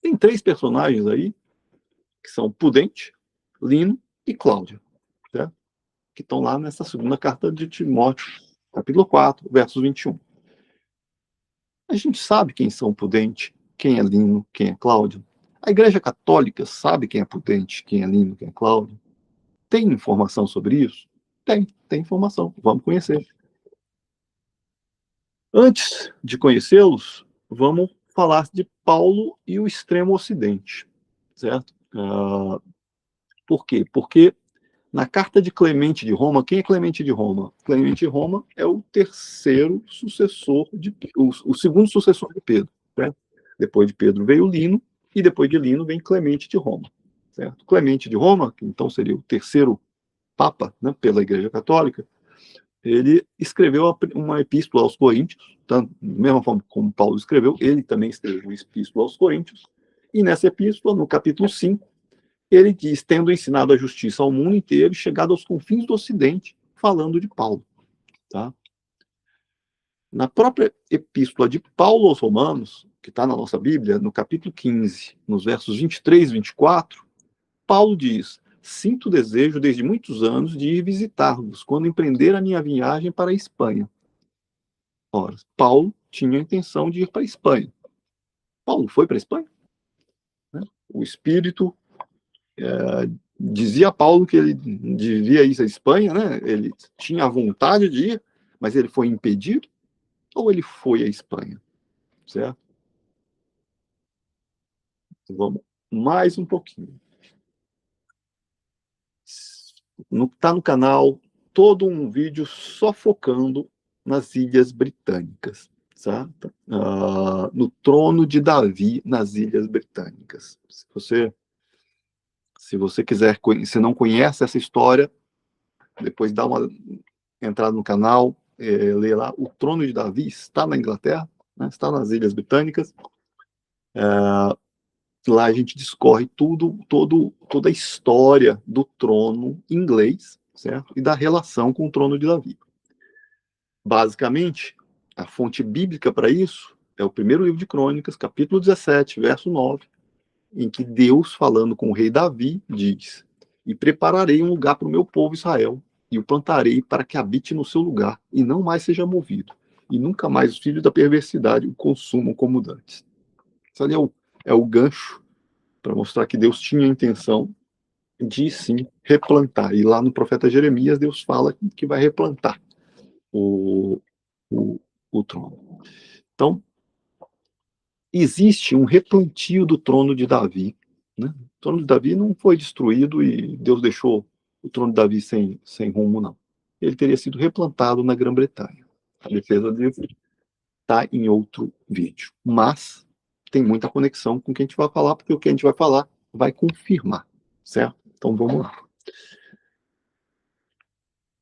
Tem 3 personagens aí, que são Pudente, Lino e Cláudia, certo? Que estão lá nessa segunda carta de Timóteo, capítulo 4, versos 21. A gente sabe quem são Pudente, quem é Lino, quem é Cláudio. A Igreja Católica sabe quem é Pudente, quem é Lino, quem é Cláudio. Tem informação sobre isso? Tem informação. Vamos conhecer. Antes de conhecê-los, vamos falar de Paulo e o extremo ocidente, certo? Por quê? Porque na carta de Clemente de Roma, quem é Clemente de Roma? Clemente de Roma é o terceiro sucessor, o segundo sucessor de Pedro, certo? Depois de Pedro veio Lino, e depois de Lino vem Clemente de Roma, certo? Clemente de Roma, que então seria o terceiro Papa, né, pela Igreja Católica, ele escreveu uma epístola aos Coríntios, tanto, da mesma forma como Paulo escreveu, ele também escreveu uma epístola aos Coríntios, e nessa epístola, no capítulo 5, ele diz, tendo ensinado a justiça ao mundo inteiro, chegado aos confins do Ocidente, falando de Paulo. Tá? Na própria epístola de Paulo aos Romanos, que está na nossa Bíblia, no capítulo 15, nos versos 23 e 24, Paulo diz: sinto desejo desde muitos anos de ir visitar-vos, quando empreender a minha viagem para a Espanha. Ora, Paulo tinha a intenção de ir para a Espanha. Paulo foi para a Espanha? O Espírito dizia a Paulo que ele devia ir à Espanha, né? Ele tinha a vontade de ir, mas ele foi impedido? Ou ele foi à Espanha? Certo? Vamos mais um pouquinho. Tá no canal todo um vídeo só focando nas Ilhas Britânicas, certo? No trono de Davi nas Ilhas Britânicas. Se você quiser, se não conhece essa história, depois dá uma entrada no canal, lê lá. O trono de Davi está na Inglaterra, né? Está nas Ilhas Britânicas. Lá a gente discorre toda a história do trono inglês, certo? E da relação com o trono de Davi. Basicamente, a fonte bíblica para isso é o primeiro livro de Crônicas, capítulo 17, verso 9, em que Deus, falando com o rei Davi, diz: "E prepararei um lugar para o meu povo Israel, e o plantarei para que habite no seu lugar, e não mais seja movido, e nunca mais os filhos da perversidade o consumam como dantes." Isso ali é o gancho para mostrar que Deus tinha a intenção de, sim, replantar. E lá no profeta Jeremias, Deus fala que vai replantar o, o, o trono. Então, existe um replantio do trono de Davi. Né? O trono de Davi não foi destruído e Deus deixou o trono de Davi sem rumo, não. Ele teria sido replantado na Grã-Bretanha. A defesa disso está em outro vídeo. Mas tem muita conexão com o que a gente vai falar, porque o que a gente vai falar vai confirmar, certo? Então vamos lá.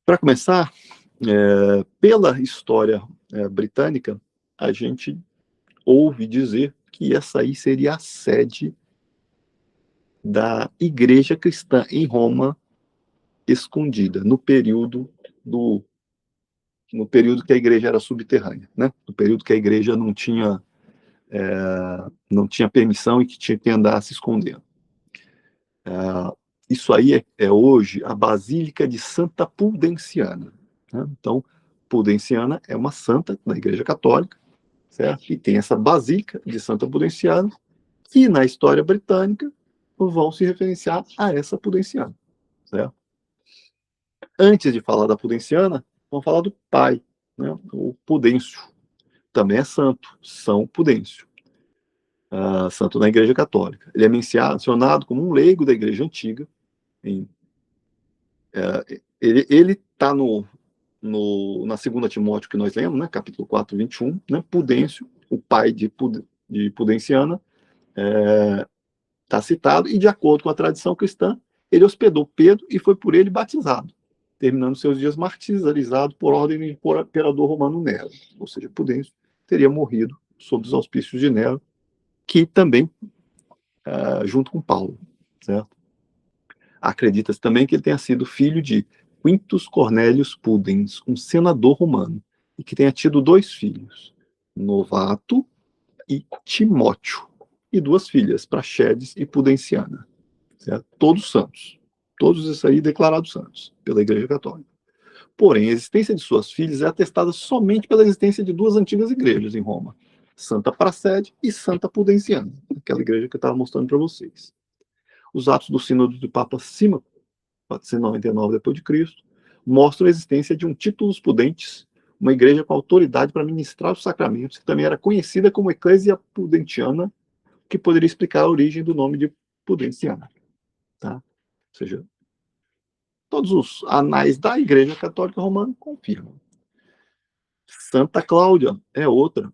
Para começar, pela história britânica, a gente ouve dizer que essa aí seria a sede da igreja cristã em Roma escondida, no período que a igreja era subterrânea, né? No período que a igreja não tinha permissão e que tinha que andar se escondendo. Isso aí é hoje a Basílica de Santa Prudenciana. Né? Então, Prudenciana é uma santa da Igreja Católica, certo? E tem essa Basílica de Santa Prudenciana, que na história britânica vão se referenciar a essa Prudenciana, certo? Antes de falar da Prudenciana, vamos falar do pai, né? O Pudêncio. Também é santo, São Pudêncio. Santo da Igreja Católica. Ele é mencionado como um leigo da Igreja Antiga. Ele está na segunda Timóteo que nós lemos, né? Capítulo 4, 21, né? Pudêncio, o pai de Pudenciana, está citado, e de acordo com a tradição cristã, ele hospedou Pedro e foi por ele batizado, terminando seus dias martirizado por ordem do imperador romano Nero. Ou seja, Pudêncio teria morrido sob os auspícios de Nero, que também, junto com Paulo, certo? Acredita-se também que ele tenha sido filho de Quintus Cornelius Pudens, um senador romano, e que tenha tido 2 filhos, Novato e Timóteo, e 2 filhas, Praxedes e Pudenciana. Certo? Todos santos. Todos esses aí declarados santos pela Igreja Católica. Porém, a existência de suas filhas é atestada somente pela existência de 2 antigas igrejas em Roma, Santa Praxede e Santa Pudenciana, aquela igreja que eu estava mostrando para vocês. Os atos do sínodo do Papa Símaco, 499 depois de Cristo, mostram a existência de um Titulus Pudentes, uma igreja com autoridade para ministrar os sacramentos, que também era conhecida como Ecclesia Pudentiana, que poderia explicar a origem do nome de Pudenciana. Tá? Ou seja, todos os anais da Igreja Católica Romana confirmam. Santa Cláudia é outra,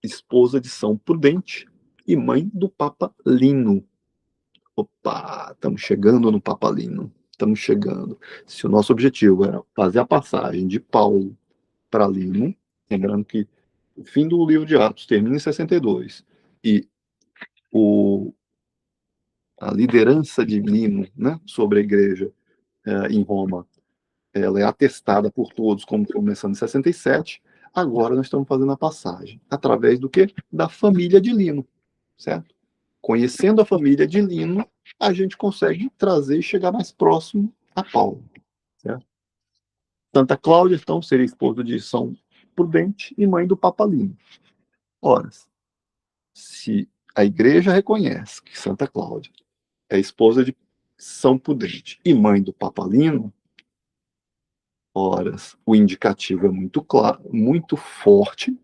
esposa de São Prudente e mãe do Papa Lino. Opa, estamos chegando no Papa Lino. Estamos chegando. Se o nosso objetivo era fazer a passagem de Paulo para Lino, lembrando que o fim do livro de Atos termina em 62 e a liderança de Lino, né, sobre a igreja em Roma, ela é atestada por todos como começando em 67. Agora nós estamos fazendo a passagem através do quê? Da família de Lino, certo? Conhecendo a família de Lino, a gente consegue trazer e chegar mais próximo a Paulo, certo? Santa Cláudia, então, seria esposa de São Prudente e mãe do Papa Lino. Ora, se a igreja reconhece que Santa Cláudia é esposa de São Prudente e mãe do Papa Lino, ora, o indicativo é muito claro, muito forte,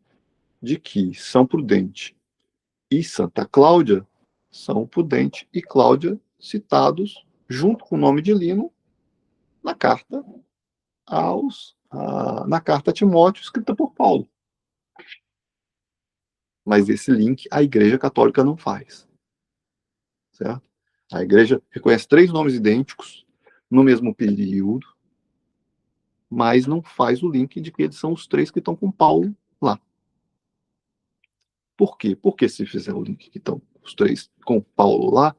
de que São Prudente e Santa Cláudia são Pudente e Cláudia citados junto com o nome de Lino na carta na carta a Timóteo escrita por Paulo. Mas esse link a Igreja Católica não faz, certo? A Igreja reconhece 3 nomes idênticos no mesmo período, mas não faz o link de que eles são os 3 que estão com Paulo lá. Por quê? Porque se fizer o link que estão os 3 com Paulo lá,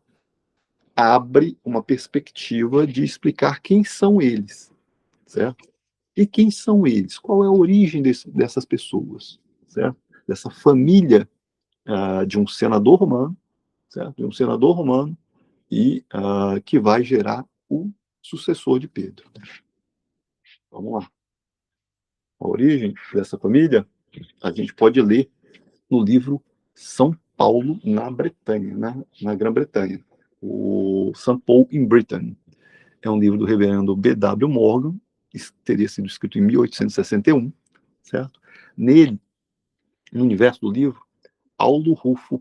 abre uma perspectiva de explicar quem são eles, certo? E quem são eles? Qual é a origem dessas pessoas, certo? Dessa família de um senador romano, certo? De um senador romano e que vai gerar o sucessor de Pedro. Vamos lá. A origem dessa família a gente pode ler no livro São Paulo na Bretanha, na Grã-Bretanha. O St. Paul in Britain. É um livro do reverendo B.W. Morgan, que teria sido escrito em 1861, certo? Nele, no universo do livro, Paulo Rufo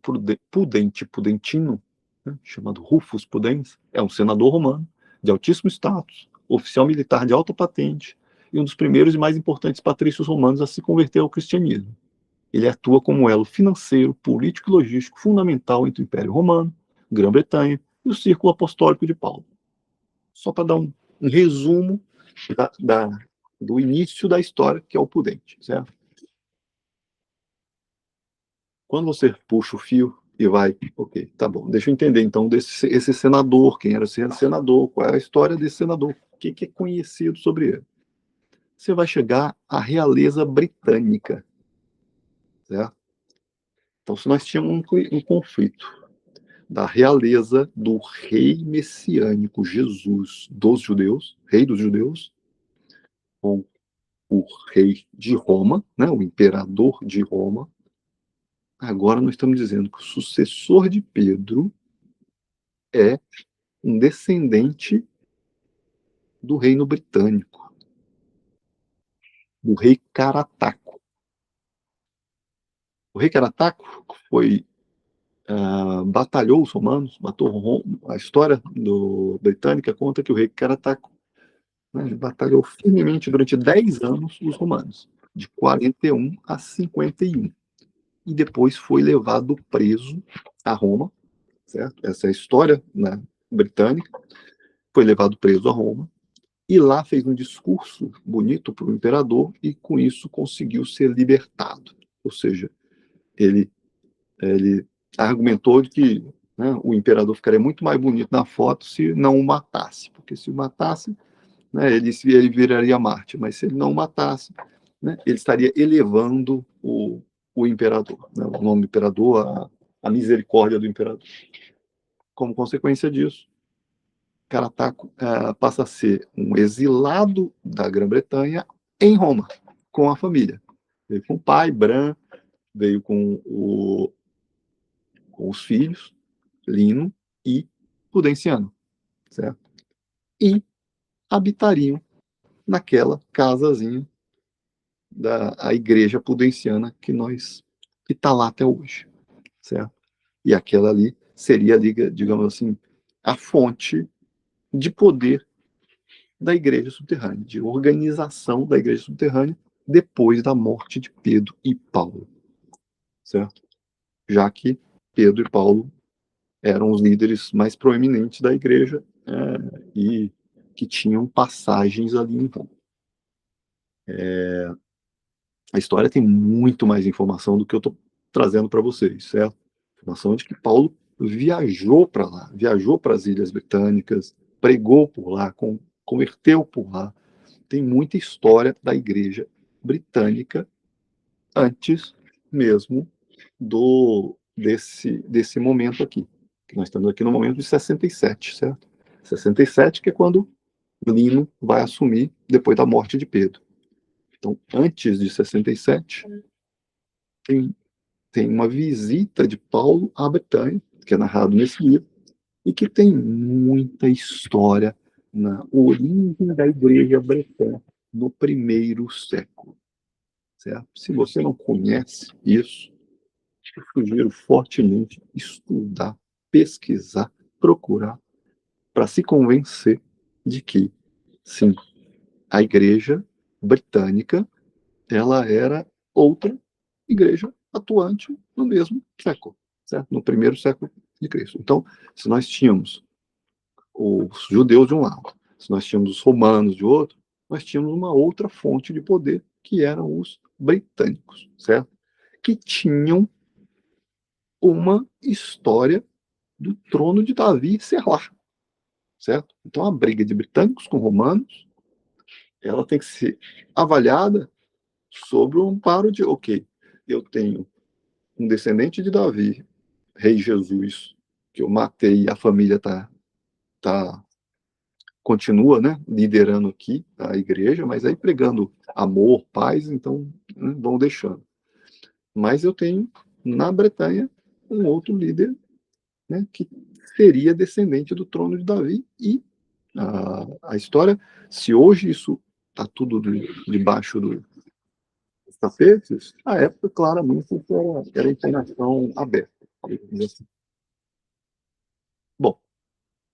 Pudentino, né, chamado Rufus Pudens, é um senador romano de altíssimo status, oficial militar de alta patente e um dos primeiros e mais importantes patrícios romanos a se converter ao cristianismo. Ele atua como elo financeiro, político e logístico fundamental entre o Império Romano, Grã-Bretanha e o Círculo Apostólico de Paulo. Só para dar um resumo do início da história, que é o Pudente, certo? Quando você puxa o fio e vai, ok, tá bom, deixa eu entender então esse senador, quem era esse senador, qual é a história desse senador, o que é conhecido sobre ele. Você vai chegar à realeza britânica, certo? Então, se nós tínhamos um conflito da realeza do rei messiânico Jesus dos judeus, rei dos judeus, com o rei de Roma, né, o imperador de Roma, agora nós estamos dizendo que o sucessor de Pedro é um descendente do reino britânico, do rei Carataco. O rei Carataco batalhou os romanos, matou Roma. A história britânica conta que o rei Carataco, né, batalhou firmemente durante 10 anos os romanos, de 41 a 51. E depois foi levado preso a Roma, certo? Essa é a história, né, britânica. Foi levado preso a Roma e lá fez um discurso bonito para o imperador e com isso conseguiu ser libertado. Ou seja, ele argumentou que, né, o imperador ficaria muito mais bonito na foto se não o matasse, porque se o matasse, né, ele viraria Marte, mas se ele não o matasse, né, ele estaria elevando o imperador, né, o nome do imperador, a misericórdia do imperador. Como consequência disso, Carataco passa a ser um exilado da Grã-Bretanha em Roma, com a família. Veio com o pai, Bran, veio com os filhos, Lino e Pudenciano, certo? E habitariam naquela casazinha da igreja pudenciana que está lá até hoje, certo? E aquela ali seria, digamos assim, a fonte de poder da igreja subterrânea, de organização da igreja subterrânea depois da morte de Pedro e Paulo, certo? Já que Pedro e Paulo eram os líderes mais proeminentes da igreja e que tinham passagens ali em Roma. A história tem muito mais informação do que eu estou trazendo para vocês, certo? Informação de que Paulo viajou para lá, viajou para as Ilhas Britânicas, pregou por lá, converteu por lá. Tem muita história da igreja britânica antes mesmo desse momento aqui. Nós estamos aqui no momento de 67, certo? 67, que é quando Lino vai assumir depois da morte de Pedro. Então, antes de 67, tem uma visita de Paulo à Bretanha, que é narrado nesse livro, e que tem muita história na origem da igreja bretã no primeiro século. Certo? Se você não conhece isso, eu sugiro fortemente estudar pesquisar, procurar, para se convencer de que, sim, a igreja britânica, ela era outra igreja atuante no mesmo século, certo? No primeiro século de Cristo. Então, se nós tínhamos os judeus de um lado, se nós tínhamos os romanos de outro, nós tínhamos uma outra fonte de poder, que eram os britânicos, certo? Que tinham uma história do trono de Davi ser lá, certo? Então, a briga de britânicos com romanos, ela tem que ser avaliada sobre o amparo de, ok, eu tenho um descendente de Davi, rei Jesus, que eu matei e a família tá continua, né, liderando aqui a igreja, mas aí pregando amor, paz, então, né, vão deixando. Mas eu tenho na Bretanha um outro líder, né, que seria descendente do trono de Davi, e a história, se hoje isso está tudo debaixo dos tapetes, a época claramente era inclinação aberta. Assim. Bom,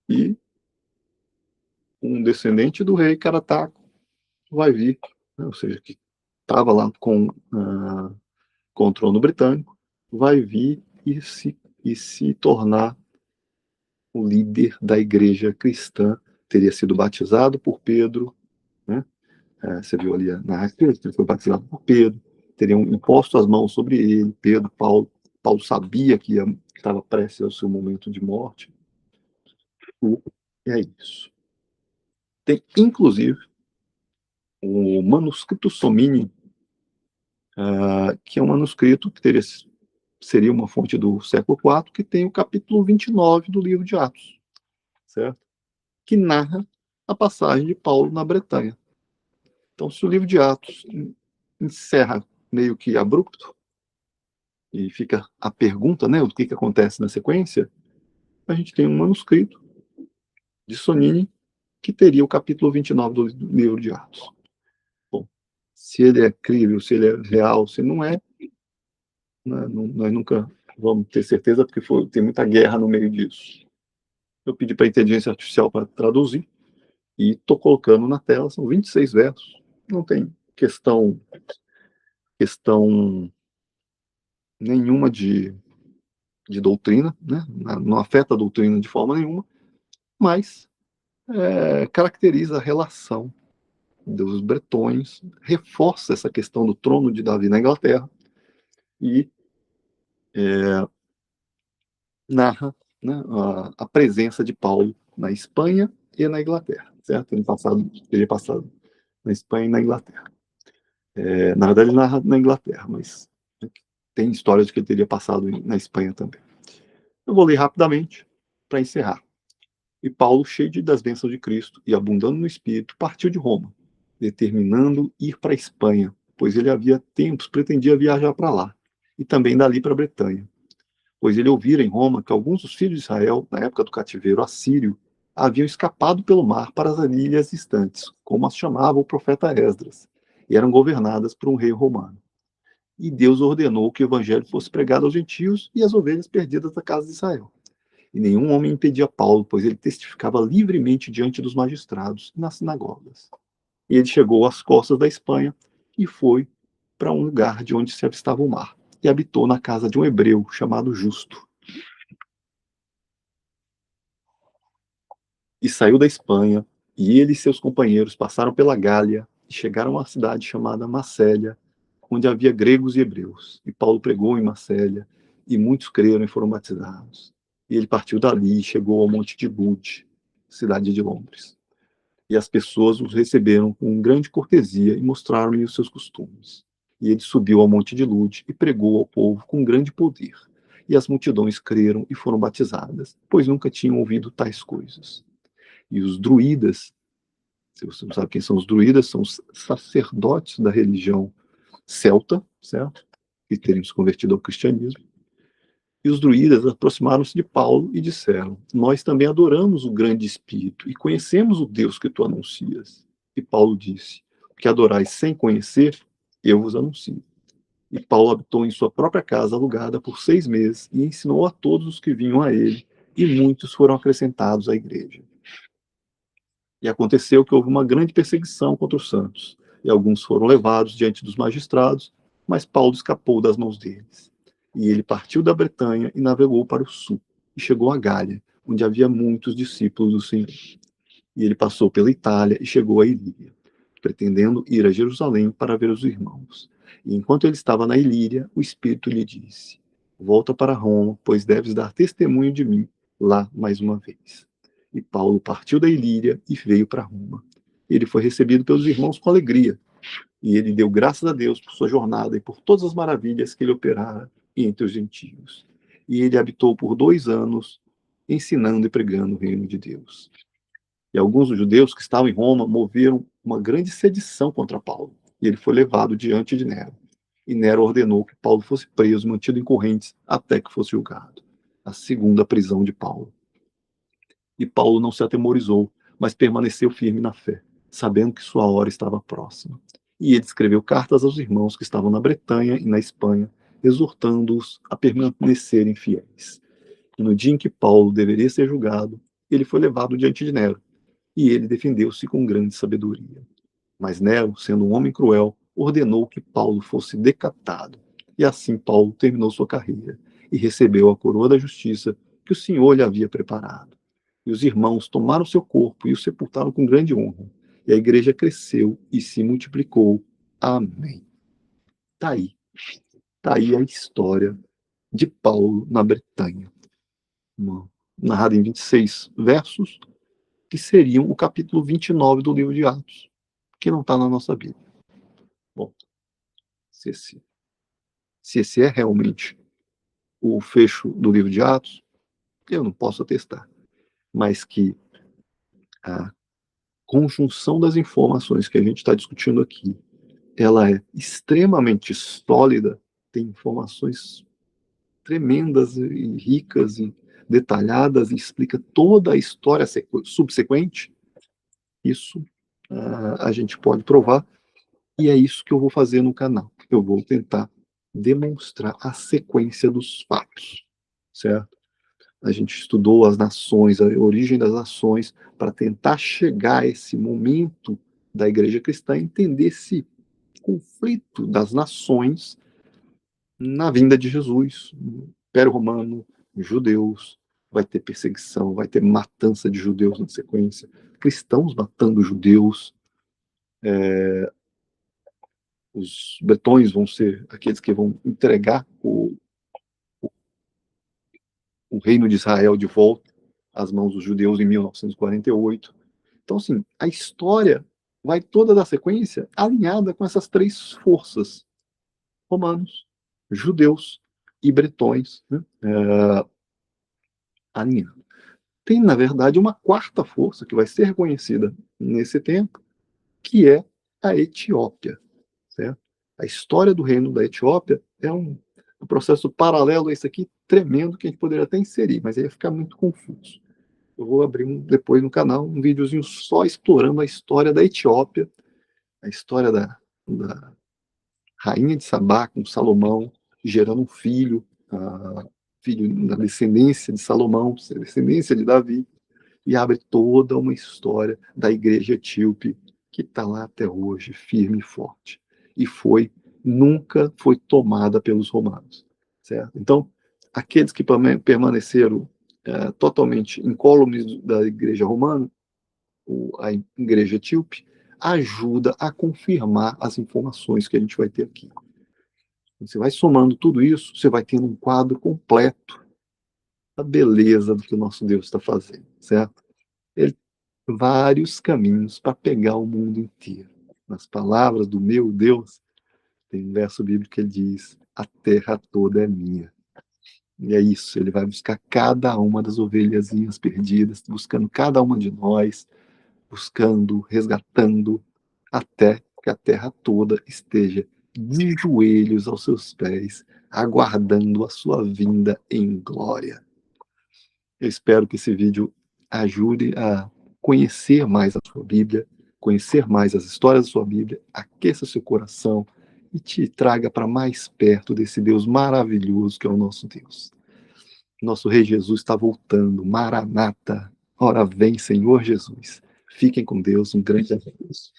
e um descendente do rei Carataco vai vir, né, ou seja, que estava lá com o trono britânico, vai vir e se tornar o líder da igreja cristã. Teria sido batizado por Pedro, né? Você viu ali na narrativa, ele foi batizado por Pedro, teriam imposto as mãos sobre ele, Pedro, Paulo. Paulo sabia que estava prestes ao seu momento de morte. E é isso. Tem, inclusive, o manuscrito Somini, que é um manuscrito que seria uma fonte do século IV, que tem o capítulo 29 do livro de Atos, certo? Que narra a passagem de Paulo na Bretanha. Então, se o livro de Atos encerra meio que abrupto, e fica a pergunta, né, o que acontece na sequência, a gente tem um manuscrito de Sonini que teria o capítulo 29 do livro de Atos. Bom, se ele é crível, se ele é real, se não é, nós nunca vamos ter certeza, porque tem muita guerra no meio disso. Eu pedi para a inteligência artificial para traduzir, e estou colocando na tela, são 26 versos. Não tem questão nenhuma de doutrina, né? Não afeta a doutrina de forma nenhuma, mas caracteriza a relação dos bretões, reforça essa questão do trono de Davi na Inglaterra e narra, né, a presença de Paulo na Espanha e na Inglaterra, certo? Teria passado na Espanha e na Inglaterra. Na verdade, ele narra na Inglaterra, mas tem histórias de que ele teria passado na Espanha também. Eu vou ler rapidamente para encerrar. E Paulo, cheio das bênçãos de Cristo e abundando no Espírito, partiu de Roma, determinando ir para a Espanha, pois ele havia tempos pretendia viajar para lá, e também dali para a Bretanha. Pois ele ouvira em Roma que alguns dos filhos de Israel, na época do cativeiro assírio, haviam escapado pelo mar para as ilhas distantes, como as chamava o profeta Esdras, e eram governadas por um rei romano. E Deus ordenou que o evangelho fosse pregado aos gentios e às ovelhas perdidas da casa de Israel. E nenhum homem impedia Paulo, pois ele testificava livremente diante dos magistrados e nas sinagogas. E ele chegou às costas da Espanha e foi para um lugar de onde se avistava o mar, e habitou na casa de um hebreu chamado Justo. E saiu da Espanha, e ele e seus companheiros passaram pela Gália e chegaram a uma cidade chamada Massélia, onde havia gregos e hebreus. E Paulo pregou em Massélia, e muitos creram e foram batizados. E ele partiu dali e chegou ao Monte de Lute, cidade de Londres. E as pessoas os receberam com grande cortesia e mostraram-lhe os seus costumes. E ele subiu ao Monte de Lute e pregou ao povo com grande poder. E as multidões creram e foram batizadas, pois nunca tinham ouvido tais coisas. E os druidas, se você não sabe quem são os druidas, são os sacerdotes da religião celta, certo? Que teriam se convertido ao cristianismo. E os druidas aproximaram-se de Paulo e disseram: Nós também adoramos o grande Espírito e conhecemos o Deus que tu anuncias. E Paulo disse: O que adorais sem conhecer, eu vos anuncio. E Paulo habitou em sua própria casa alugada por 6 meses e ensinou a todos os que vinham a ele, e muitos foram acrescentados à igreja. E aconteceu que houve uma grande perseguição contra os santos, e alguns foram levados diante dos magistrados, mas Paulo escapou das mãos deles. E ele partiu da Bretanha e navegou para o sul, e chegou a Gália, onde havia muitos discípulos do Senhor. E ele passou pela Itália e chegou a Ilíria, pretendendo ir a Jerusalém para ver os irmãos. E enquanto ele estava na Ilíria, o Espírito lhe disse: volta para Roma, pois deves dar testemunho de mim lá mais uma vez. E Paulo partiu da Ilíria e veio para Roma. Ele foi recebido pelos irmãos com alegria, e ele deu graças a Deus por sua jornada e por todas as maravilhas que ele operara entre os gentios. E ele habitou por 2 anos, ensinando e pregando o reino de Deus. E alguns dos judeus que estavam em Roma moveram uma grande sedição contra Paulo, e ele foi levado diante de Nero. E Nero ordenou que Paulo fosse preso e mantido em correntes até que fosse julgado. A segunda prisão de Paulo. E Paulo não se atemorizou, mas permaneceu firme na fé, sabendo que sua hora estava próxima. E ele escreveu cartas aos irmãos que estavam na Bretanha e na Espanha, exortando-os a permanecerem fiéis. E no dia em que Paulo deveria ser julgado, ele foi levado diante de Nero, e ele defendeu-se com grande sabedoria. Mas Nero, sendo um homem cruel, ordenou que Paulo fosse decapitado. E assim Paulo terminou sua carreira e recebeu a coroa da justiça que o Senhor lhe havia preparado. E os irmãos tomaram seu corpo e o sepultaram com grande honra. E a igreja cresceu e se multiplicou. Amém. Tá aí. Tá aí a história de Paulo na Bretanha. Narrada em 26 versos, que seriam o capítulo 29 do livro de Atos, que não está na nossa Bíblia. Bom, se esse é realmente o fecho do livro de Atos, eu não posso atestar, mas que a conjunção das informações que a gente está discutindo aqui, ela é extremamente sólida, tem informações tremendas e ricas e detalhadas e explica toda a história subsequente. Isso a gente pode provar, e é isso que eu vou fazer no canal. Eu vou tentar demonstrar a sequência dos fatos, certo? A gente estudou as nações, a origem das nações, para tentar chegar a esse momento da igreja cristã, entender esse conflito das nações na vinda de Jesus. Império Romano, judeus, vai ter perseguição, vai ter matança de judeus na sequência, cristãos matando judeus, os bretões vão ser aqueles que vão entregar o reino de Israel de volta às mãos dos judeus em 1948. Então, assim, a história vai toda da sequência alinhada com essas 3 forças: romanos, judeus e bretões, né? Alinhando. Tem, na verdade, uma 4ª força que vai ser reconhecida nesse tempo, que é a Etiópia, certo? A história do reino da Etiópia é um processo paralelo a esse aqui, tremendo, que a gente poderia até inserir, mas aí ia ficar muito confuso. Eu vou abrir depois no canal um videozinho só explorando a história da Etiópia, a história da rainha de Sabá com Salomão, gerando um filho, filho da descendência de Salomão, descendência de Davi, e abre toda uma história da igreja etíope que está lá até hoje, firme e forte. E nunca foi tomada pelos romanos, certo? Então, aqueles que permaneceram totalmente incólumes da igreja romana, a igreja etíope, ajuda a confirmar as informações que a gente vai ter aqui. Você vai somando tudo isso, você vai tendo um quadro completo da beleza do que o nosso Deus está fazendo, certo? Ele tem vários caminhos para pegar o mundo inteiro. Nas palavras do meu Deus, tem um verso bíblico que ele diz: a terra toda é minha. E é isso, ele vai buscar cada uma das ovelhazinhas perdidas, buscando cada uma de nós, buscando, resgatando, até que a terra toda esteja de joelhos aos seus pés, aguardando a sua vinda em glória. Eu espero que esse vídeo ajude a conhecer mais a sua Bíblia, conhecer mais as histórias da sua Bíblia, aqueça seu coração e te traga para mais perto desse Deus maravilhoso que é o nosso Deus. Nosso Rei Jesus está voltando. Maranata. Ora vem, Senhor Jesus. Fiquem com Deus. Um grande abraço.